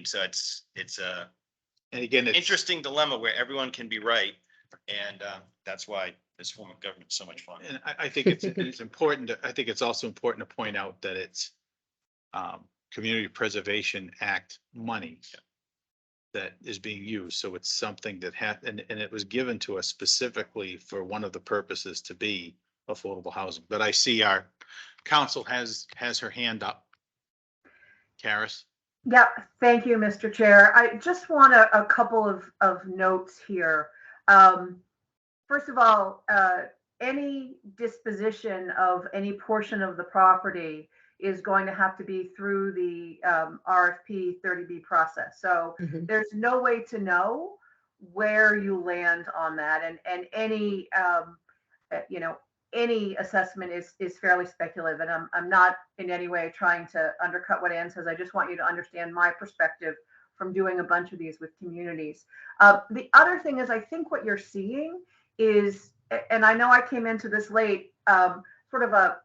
So it's a And again, it's interesting dilemma where everyone can be right. And that's why this form of government is so much fun. And I think it's important. I think it's also important to point out that it's Community Preservation Act money that is being used. So it's something that and it was given to us specifically for one of the purposes to be affordable housing. But I see our council has her hand up. Karis? Yeah, thank you, Mr. Chair. I just want a couple of notes here. First of all, any disposition of any portion of the property is going to have to be through the RFP 30B process. So there's no way to know where you land on that. And any, any assessment is fairly speculative. And I'm not in any way trying to undercut what Ann says. I just want you to understand my perspective from doing a bunch of these with communities. The other thing is, I think what you're seeing is, and I know I came into this late, sort of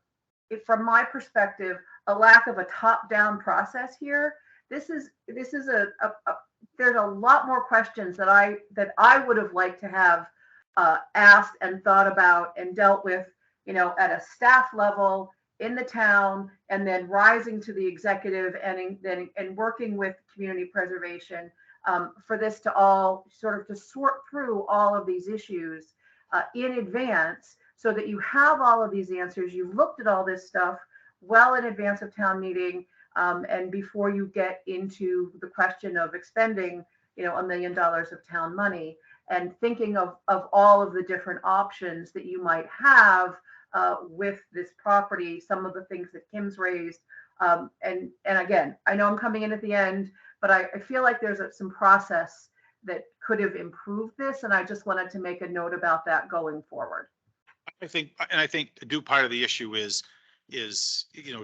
from my perspective, a lack of a top-down process here. This is there's a lot more questions that I would have liked to have asked and thought about and dealt with, at a staff level in the town, and then rising to the executive and working with community preservation for this to all to sort through all of these issues in advance, so that you have all of these answers. You've looked at all this stuff well in advance of town meeting, and before you get into the question of expending, $1 million of town money. and thinking of all of the different options that you might have with this property, some of the things that Kim's raised. And again, I know I'm coming in at the end, but I feel like there's some process that could have improved this, and I just wanted to make a note about that going forward. I think to do part of the issue is,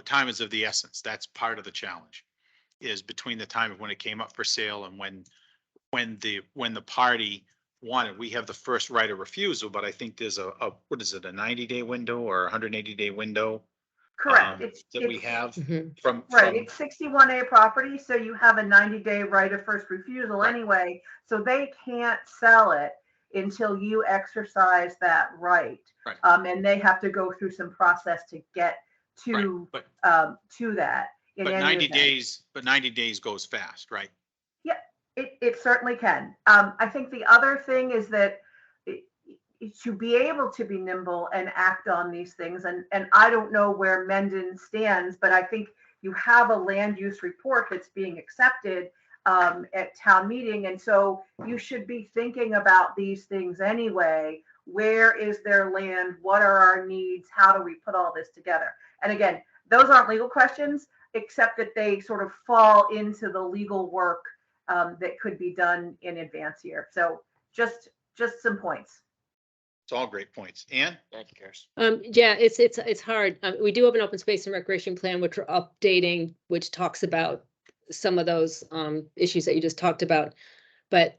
time is of the essence. That's part of the challenge, is between the time of when it came up for sale and when the party wanted. We have the first right of refusal, but I think there's what is it, a 90-day window or 180-day window? Correct. That we have Mhm. from. Right, it's 61A property, so you have a 90-day right of first refusal Right. anyway, so they can't sell it until you exercise that right. Right. And they have to go through some process to get to, Right, to that. In But any 90 event. days, but 90 days goes fast, right? It certainly can. I think the other thing is that to be able to be nimble and act on these things, and I don't know where Mendon stands, but I think you have a land use report that's being accepted at town meeting, and so you should be thinking about these things anyway. Where is their land? What are our needs? How do we put all this together? And again, those aren't legal questions, except that they sort of fall into the legal work that could be done in advance here. So just some points. It's all great points. Ann? Thank you, Karis. Yeah, it's hard. We do have an open space and recreation plan, which we're updating, which talks about some of those issues that you just talked about. But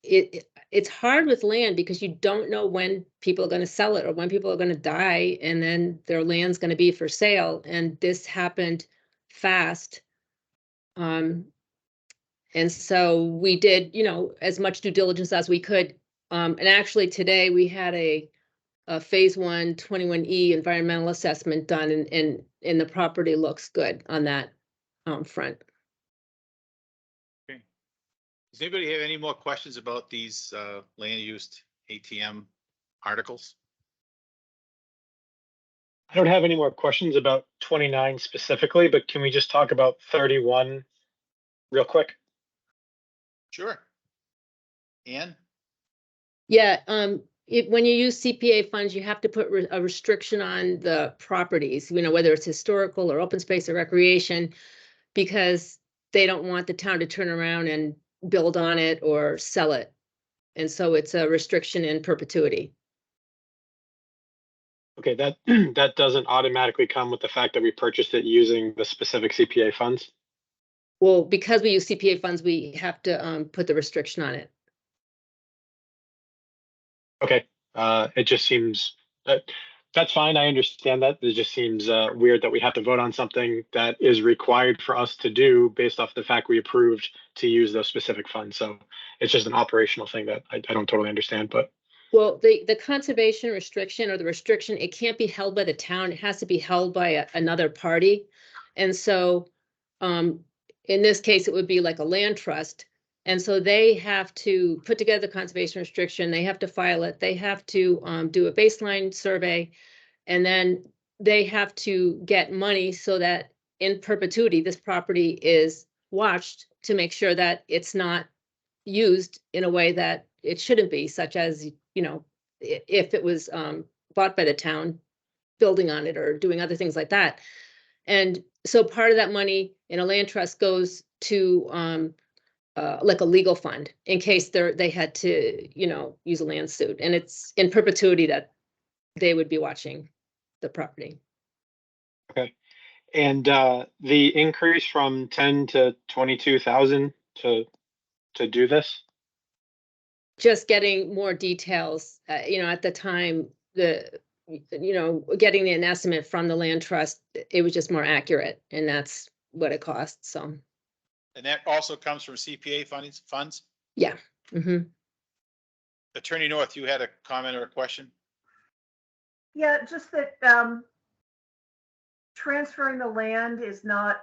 it's hard with land because you don't know when people are going to sell it or when people are going to die, and then their land's going to be for sale. And this happened fast. And so we did, as much due diligence as we could. And actually today we had a phase 1 21E environmental assessment done, and the property looks good on that front. Does anybody have any more questions about these land use ATM articles? I don't have any more questions about 29 specifically, but can we just talk about 31 real quick? Sure. Ann? Yeah, when you use CPA funds, you have to put a restriction on the properties, whether it's historical or open space or recreation, because they don't want the town to turn around and build on it or sell it. And so it's a restriction in perpetuity. Okay, that that doesn't automatically come with the fact that we purchased it using the specific CPA funds. Well, because we use CPA funds, we have to put the restriction on it. Okay, it just seems that's fine. I understand that. It just seems weird that we have to vote on something that is required for us to do based off the fact we approved to use those specific funds. So it's just an operational thing that I don't totally understand, but. Well, the conservation restriction or the restriction, it can't be held by the town. It has to be held by another party. And so in this case, it would be like a land trust. And so they have to put together the conservation restriction. They have to file it. They have to do a baseline survey. And then they have to get money so that in perpetuity, this property is watched to make sure that it's not used in a way that it shouldn't be, such as, if it was bought by the town, building on it or doing other things like that. And so part of that money in a land trust goes to like a legal fund in case they had to, use a land suit. And it's in perpetuity that they would be watching the property. Okay. And the increase from 10 to 22,000 to do this? Just getting more details, at the time, getting an estimate from the land trust, it was just more accurate, and that's what it costs, so. And that also comes from CPA funds? Yeah. Mm-hmm. Attorney North, you had a comment or a question? Yeah, just that transferring the land is not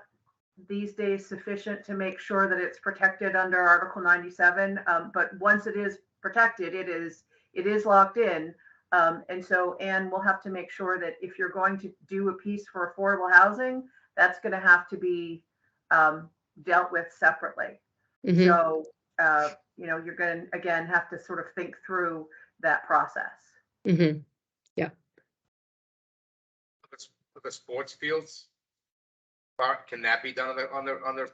these days sufficient to make sure that it's protected under Article 97. But once it is protected, it is locked in. And so Anne will have to make sure that if you're going to do a piece for affordable housing, that's going to have to be dealt with separately. Mm-hmm. So, you're going to, again, have to sort of think through that process. Mhm. The sports fields. Can that be done on the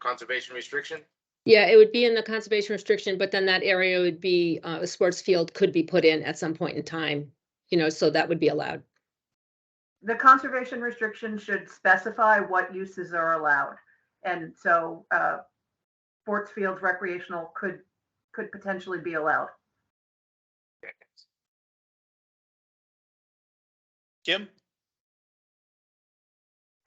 conservation restriction? Yeah, it would be in the conservation restriction, but then that area would be, a sports field could be put in at some point in time, so that would be allowed. The conservation restriction should specify what uses are allowed. And so sports fields, recreational could potentially be allowed. Kim?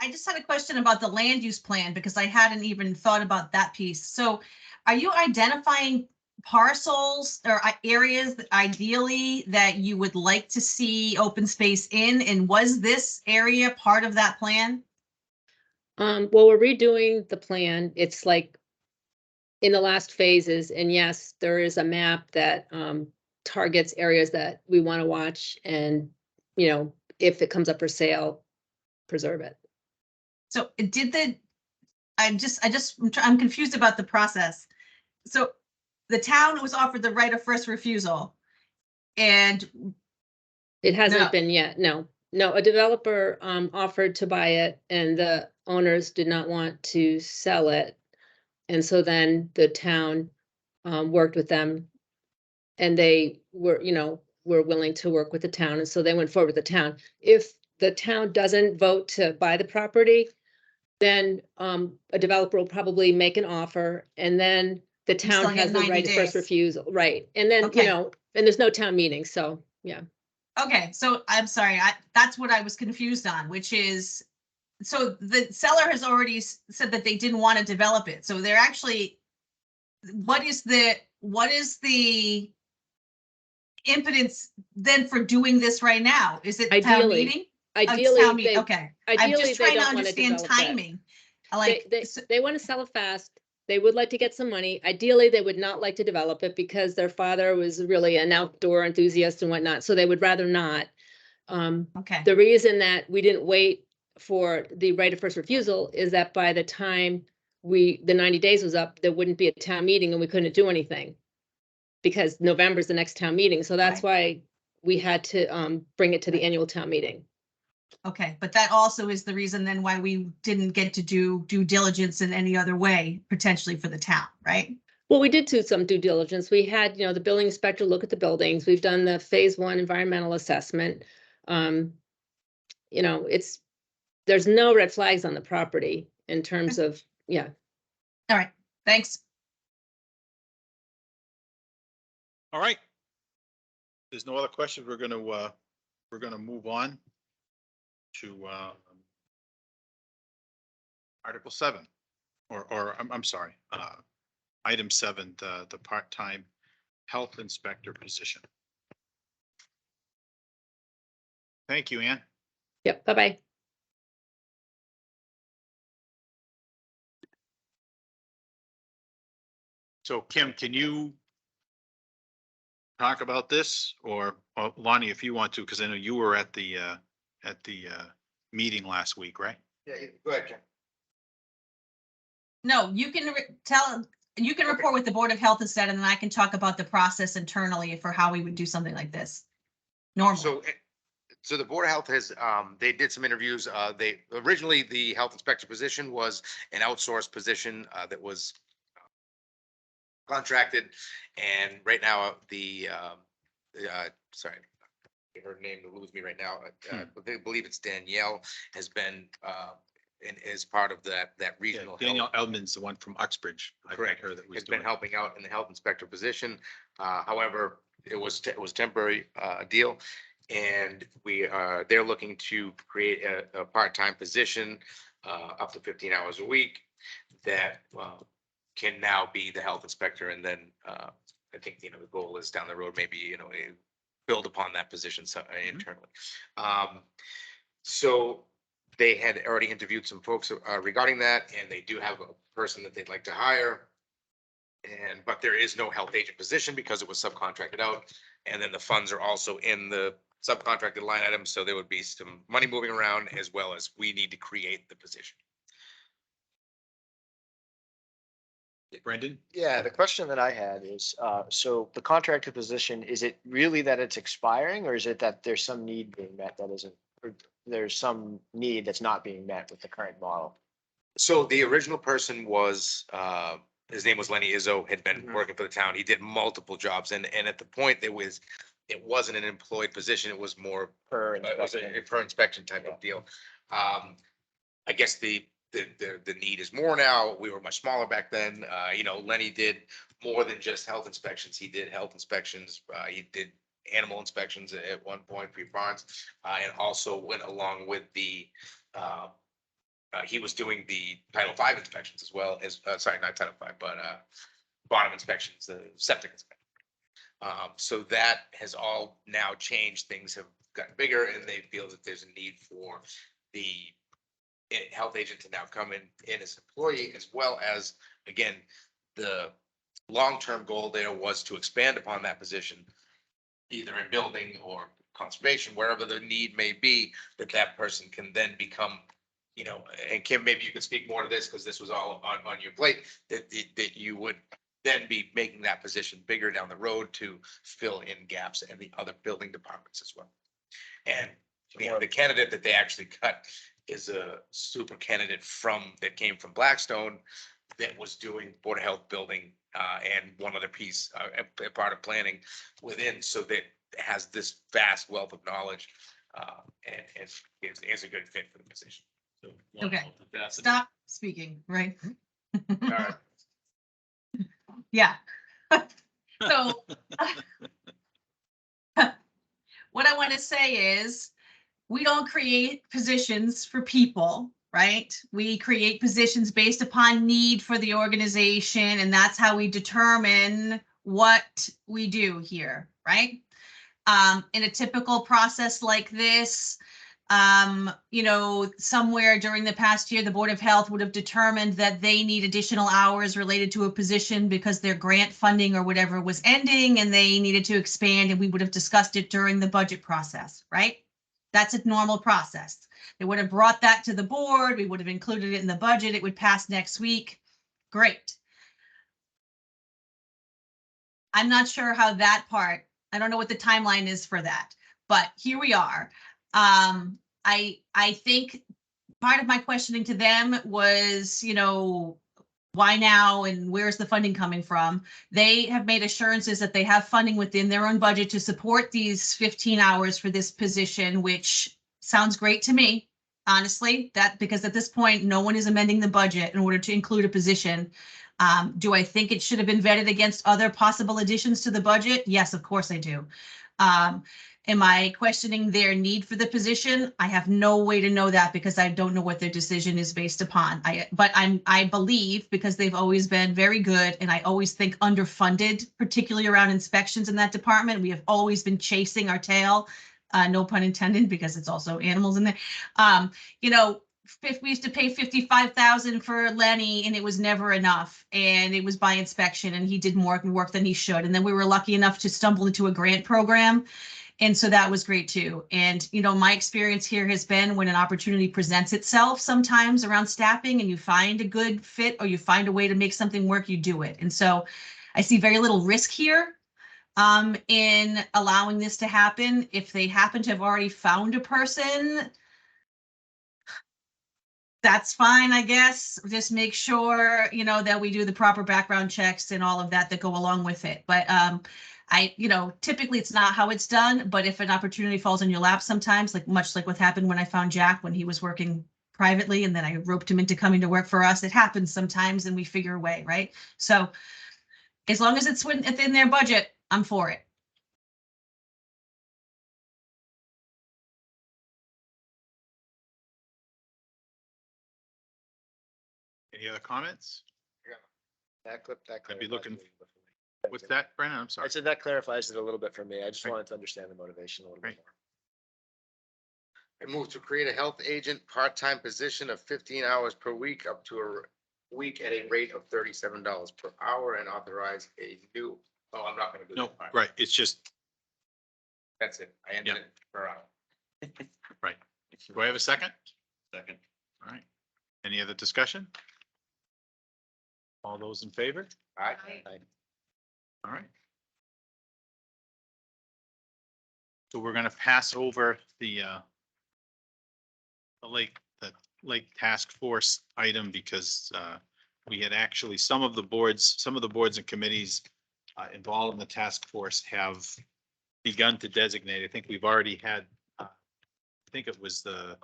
I just had a question about the land use plan because I hadn't even thought about that piece. So are you identifying parcels or areas that ideally that you would like to see open space in? And was this area part of that plan? Well, we're redoing the plan. It's like in the last phases, and yes, there is a map that targets areas that we want to watch, and if it comes up for sale, preserve it. So I'm confused about the process. So the town was offered the right of first refusal and It hasn't No. been yet. No, a developer offered to buy it, and the owners did not want to sell it. And so then the town worked with them, and they were willing to work with the town, and so they went forward with the town. If the town doesn't vote to buy the property, then a developer will probably make an offer, and then the still town get has the 90 right of first days. refusal, right? And then, Okay. and there's no town meeting, so, yeah. Okay, so I'm sorry, that's what I was confused on, which is, so the seller has already said that they didn't want to develop it. So they're actually, what is the impotence then for doing this right now? Is it town Ideally- meeting? Oh, it's Ideally, town meeting, they, okay. I'm ideally, just they trying to don't want to understand develop that. timing. Like, They want to sell it fast. They would like to get some money. Ideally, they would not like to develop it because their father was really an outdoor enthusiast and whatnot, so they would rather not. okay, The reason that we didn't wait for the right of first refusal is that by the time the 90 days was up, there wouldn't be a town meeting and we couldn't do anything. Because November's the next town meeting, so that's why we had to bring it to the annual town meeting. okay, but that also is the reason then why we didn't get to do due diligence in any other way, potentially for the town, right? Well, we did do some due diligence. We had, the building inspector look at the buildings. We've done the phase 1 environmental assessment. There's no red flags on the property in terms of, yeah. All right, thanks. All right. There's no other questions. We're gonna move on to Article 7, or I'm sorry, Item 7, the part-time health inspector position. Thank you, Ann. Yep, bye-bye. So Kim, can you talk about this, or Lonnie, if you want to, because I know you were at the meeting last week, right? Yeah, go ahead, Ken. No, you can you can report with the Board of Health instead, and then I can talk about the process internally for how we would do something like this. Normally. So the Board of Health has, they did some interviews. They originally, the health inspector position was an outsourced position that was contracted. And right now, sorry, her name will lose me right now. But they believe it's Danielle has been and is part of that regional. Danielle Eldman's the one from Uxbridge. Correct. Her that was Has been doing. helping out in the health inspector position. However, it was temporary deal. And they're looking to create a part-time position up to 15 hours a week that can now be the health inspector. And then I think, the goal is down the road, maybe, build upon that position internally. So they had already interviewed some folks regarding that, and they do have a person that they'd like to hire. But there is no health agent position because it was subcontracted out. And then the funds are also in the subcontracted line items. So there would be some money moving around, as well as we need to create the position. Brendan? Yeah, the question that I had is, so the contractor position, is it really that it's expiring, or is it that there's some need being met that isn't, or there's some need that's not being met with the current model? So the original person was, his name was Lenny Izzo, had been Mhm. working for the town. He did multiple jobs and at the point it wasn't an employed position. It was more, Per it was a inspection? per inspection type of deal. I guess the need is more now. We were much smaller back then. Lenny did more than just health inspections. He did health inspections. He did animal inspections at one point for barns. And also went along with he was doing the Title V inspections as well as, sorry, not Title V, but bottom inspections, the septic inspection. So that has all now changed. Things have gotten bigger and they feel that there's a need for the health agent to now come in as employee, as well as, again, the long-term goal there was to expand upon that position, either in building or conservation, wherever the need may be, that person can then become, and Kim, maybe you could speak more to this because this was all on your plate, that you would then be making that position bigger down the road to fill in gaps in the other building departments as well. And the candidate that they actually cut is a super candidate that came from Blackstone that was doing Board of Health building and one other piece, a part of planning within, so that has this vast wealth of knowledge and is a good fit for the position. So, Okay. multifaceted. Stop speaking, right? All right. Yeah. So what I want to say is, we don't create positions for people, right? We create positions based upon need for the organization, and that's how we determine what we do here, right? In a typical process like this, somewhere during the past year, the Board of Health would have determined that they need additional hours related to a position because their grant funding or whatever was ending and they needed to expand, and we would have discussed it during the budget process, right? That's a normal process. They would have brought that to the board. We would have included it in the budget. It would pass next week. Great. I'm not sure how that part, I don't know what the timeline is for that, but here we are. I think part of my questioning to them was, why now and where's the funding coming from? They have made assurances that they have funding within their own budget to support these 15 hours for this position, which sounds great to me, honestly, because at this point, no one is amending the budget in order to include a position. Do I think it should have been vetted against other possible additions to the budget? Yes, of course I do. Am I questioning their need for the position? I have no way to know that because I don't know what their decision is based upon. But I believe, because they've always been very good, and I always think underfunded, particularly around inspections in that department. We have always been chasing our tail, no pun intended, because it's also animals in there. We used to pay 55,000 for Lenny and it was never enough. And it was by inspection and he did more work than he should. And then we were lucky enough to stumble into a grant program. And so that was great too. And, my experience here has been when an opportunity presents itself sometimes around staffing and you find a good fit or you find a way to make something work, you do it. And so I see very little risk here in allowing this to happen. If they happen to have already found a person, that's fine, I guess. Just make sure, that we do the proper background checks and all of that go along with it. But typically it's not how it's done, but if an opportunity falls in your lap sometimes, much like what happened when I found Jack when he was working privately and then I roped him into coming to work for us, it happens sometimes and we figure a way, right? So as long as it's within their budget, I'm for it. Any other comments? That I'd be clarifies looking- it a little bit for me. What's that, Brennan? I'm I sorry. said that clarifies it a little bit for me. I just Right. wanted to understand the motivation a little bit Right. more. I move to create a health agent part-time position of 15 hours per week up to a week at a rate of $37 per hour and authorize a new, I'm not gonna do No, that. part. right. It's just, That's it. I ended Yeah. it per hour. right. Do I have a second? Second. All right. Any other discussion? All those in favor? Aye. All right. So we're gonna pass over the lake task force item because, we had actually, some of the boards and committees involved in the task force have begun to designate. I think we've already had, I think it was the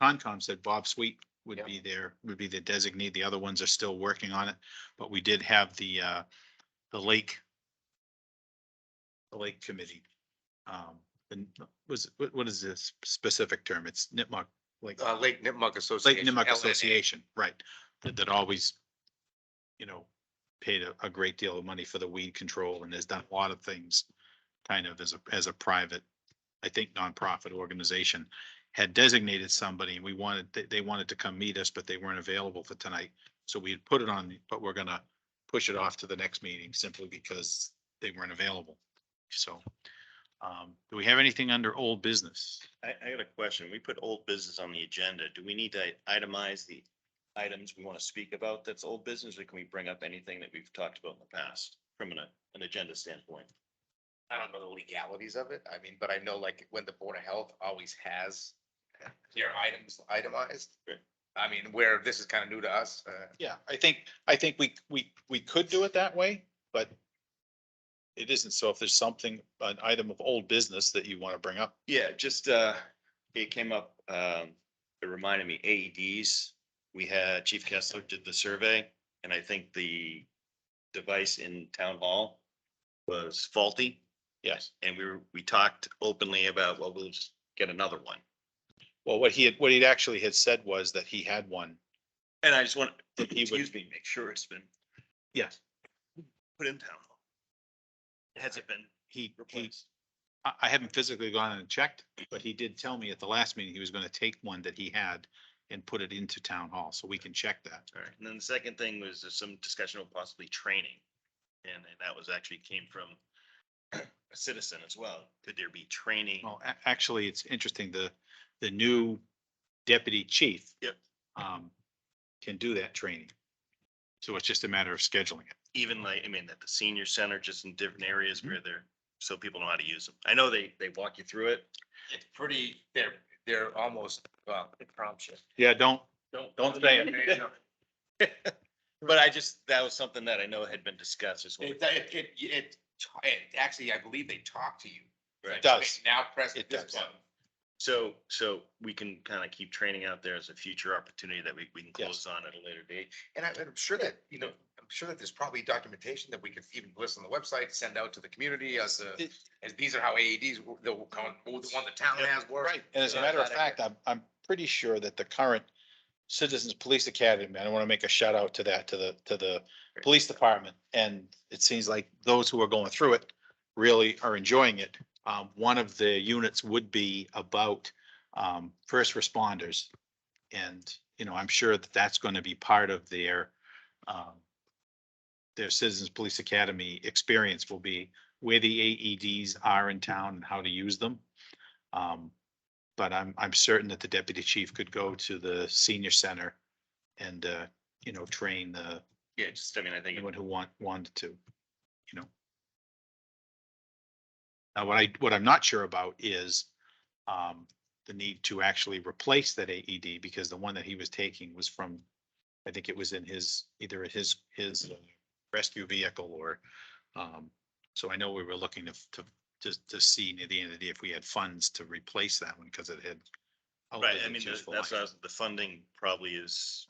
Concom said Bob Sweet would be the designee. The other ones are still working on it, but we did have the lake committee. And what is this specific term? It's Nipmuc Lake Lake Nipmuc Lake Association. Nipmuc LNA. Association, right? That always, paid a great deal of money for the weed control and has done a lot of things kind of as a private, I think, nonprofit organization. Had designated somebody and they wanted to come meet us, but they weren't available for tonight. So we had put it on, but we're gonna push it off to the next meeting simply because they weren't available. So, do we have anything under old business? I got a question. We put old business on the agenda. Do we need to itemize the items we want to speak about that's old business, or can we bring up anything that we've talked about in the past from an agenda standpoint? I don't know the legalities of it. I mean, but I know like when the Board of Health always has their items itemized. Right. I mean, where this is kind of new to us. Yeah, I think we could do it that way, but it isn't. So if there's something, an item of old business that you want to bring up. Yeah, just, it came up, it reminded me AEDs. We had Chief Kessler did the survey, and I think the device in town hall was faulty. Yes. And we talked openly about, well, we'll just get another one. Well, what he'd actually had said was that he had one. And I just want, That he would- excuse me, make sure it's been Yes. put in town hall. Has it been He replaced? I haven't physically gone and checked, but he did tell me at the last meeting he was going to take one that he had and put it into town hall, so we can check that. All right, and then the second thing was there's some discussion of possibly training. And that was actually came from a citizen as well. Could there be training? Well, actually, it's interesting, the new deputy chief. Yep. Can do that training. So it's just a matter of scheduling it. Even like, I mean, at the senior center, just in different areas where they're, so people know how to use them. I know they walk you through it. It's pretty, they're almost, well, it prompts you. Yeah, don't say it. But that was something that I know had been discussed. Just wanted- It actually, I believe they talk to you. Right. It does. Now press It this does. button. So we can kind of keep training out there as a future opportunity that we can Yes. close on at a later date. And I'm sure that, I'm sure that there's probably documentation that we could even list on the website, send out to the community as these are how AEDs, the one the town has work. Right, and as a matter of fact, I'm pretty sure that the current Citizens Police Academy, I don't want to make a shout out to that, to the police department, and it seems like those who are going through it really are enjoying it. One of the units would be about first responders. And, I'm sure that that's going to be part of their Citizens Police Academy experience will be where the AEDs are in town and how to use them. But I'm certain that the deputy chief could go to the senior center and, train Yeah, just, I mean, I think anyone who wanted to. Now, what I'm not sure about is the need to actually replace that AED, because the one that he was taking was from, I think it was in either his rescue vehicle or, so I know we were looking to see near the end of the day if we had funds to replace that one, because it had. right. I outlived mean, its useful that's, life. the funding probably is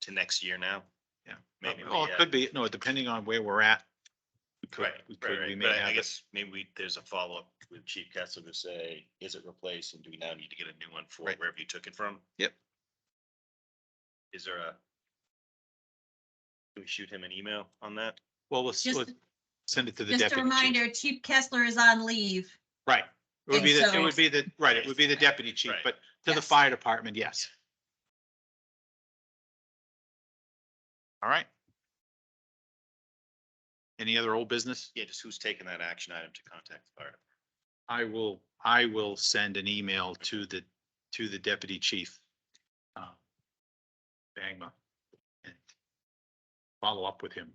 to next year now. Yeah, Maybe well, it could be, no, depending on where we're at. Right, We right. may But I have it. guess maybe there's a follow-up with Chief Kessler to say, is it replaced and do we now need to get a new one for Right. wherever you took it from? Yep. Is there do we shoot him an email on that? Well, we'll Just- send it to the Just a deputy chief. reminder, Chief Kessler is on leave. Right. It would be And the, so- it would be the, right, it would be the deputy chief, Right. but to the Yes. fire department, yes. All right. Any other old business? Yeah, just who's taking that action item to contact the fire? I will send an email to the deputy chief. Bangma. And follow up with him.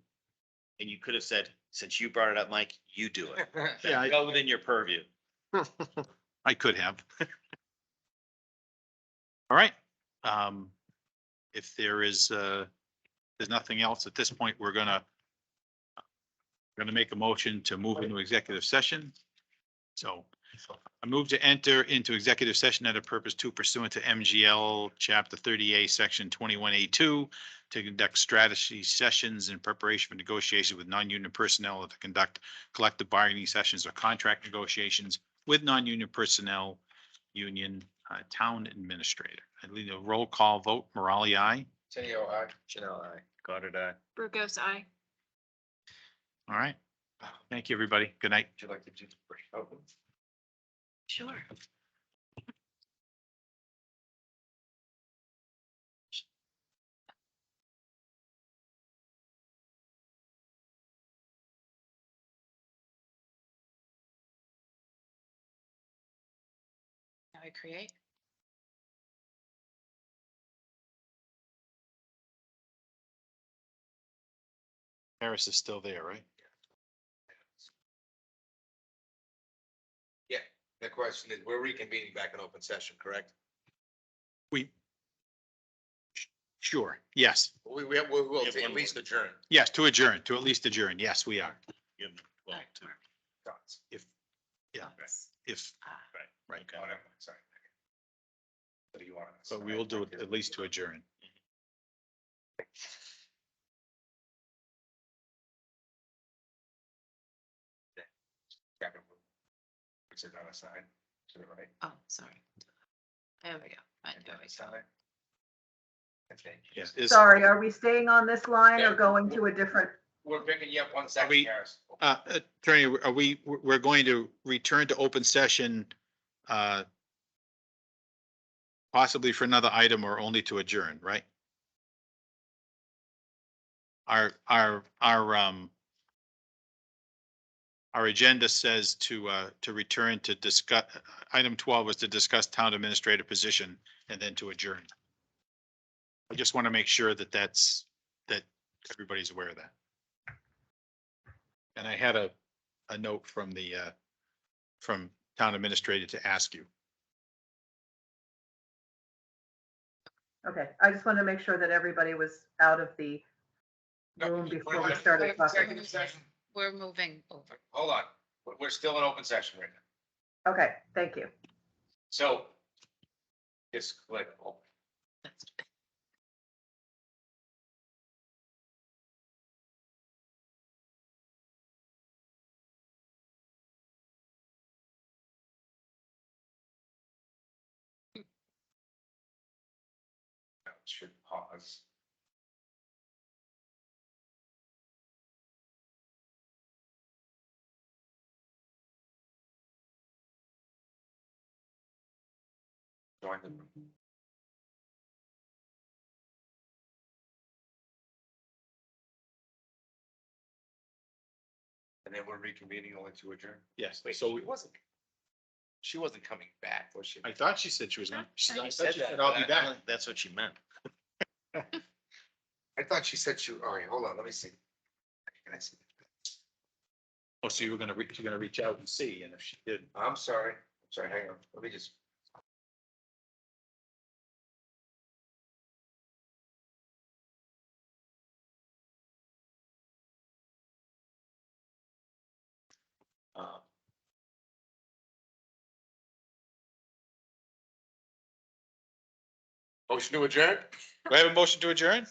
And you could have said, since you brought it up, Mike, you do it. Yeah, I- Well within your purview. I could have. All right. If there's nothing else at this point, we're gonna make a motion to move into executive session. So I move to enter into executive session at a purpose to pursuant to MGL Chapter 30A, Section 21A2, to conduct strategy sessions in preparation for negotiation with non-union personnel, or to conduct collective bargaining sessions or contract negotiations with non-union personnel, union, town administrator. I lead a roll call vote. Morale, aye. Tenio, aye. Chanel, aye. Goddard, Burgos, aye. All right. Thank you, everybody. Good night. Would you like to do the first open? Sure. Now I create. Harris is still there, right? Yeah, the question is, we're reconvening back in open session, correct? We. Sure, yes, We will We have at one least more. adjourn. yes, to adjourn, to at least adjourn. Yes, we are. Well, If, yeah, if, right. Oh, never mind, sorry. What do you want? But we will do it at least to adjourn. Is it on a side to the right? Oh, sorry. There we go. And then a side? Okay. Yeah. Is, Sorry, are we staying on this line or going to a different? We're picking you up 1 second, we- Harris. Attorney, we're going to return to open session, possibly for another item or only to adjourn, right? Our agenda says to return to discuss, item 12 was to discuss town administrator position and then to adjourn. I just want to make sure that that everybody's aware of that. And I had a note from from town administrator to ask you. Okay, I just wanted to make sure that everybody was out of the room before we started talking. Executive session. We're moving over. Hold on, we're still in open session right now. Okay, thank you. So. Just click open. That should pause. Join the room. And then we're reconvening only to adjourn. Yes, Wait, so she wasn't coming back, was she? I thought she said she was going. She I said thought she that, said, I'll I be back. don't think that's what she meant. I thought she said all right, hold on, let me see. Can I see? Oh, so you're gonna reach out and see, and if she did. I'm sorry, hang on, let me just. Motion to adjourn? We have a motion to adjourn?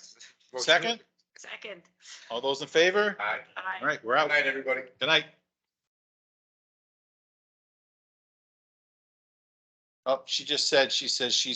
Second? Second. All those in favor? All right, All right, we're good out. night, everybody. Good night. Oh, she just said, she says she's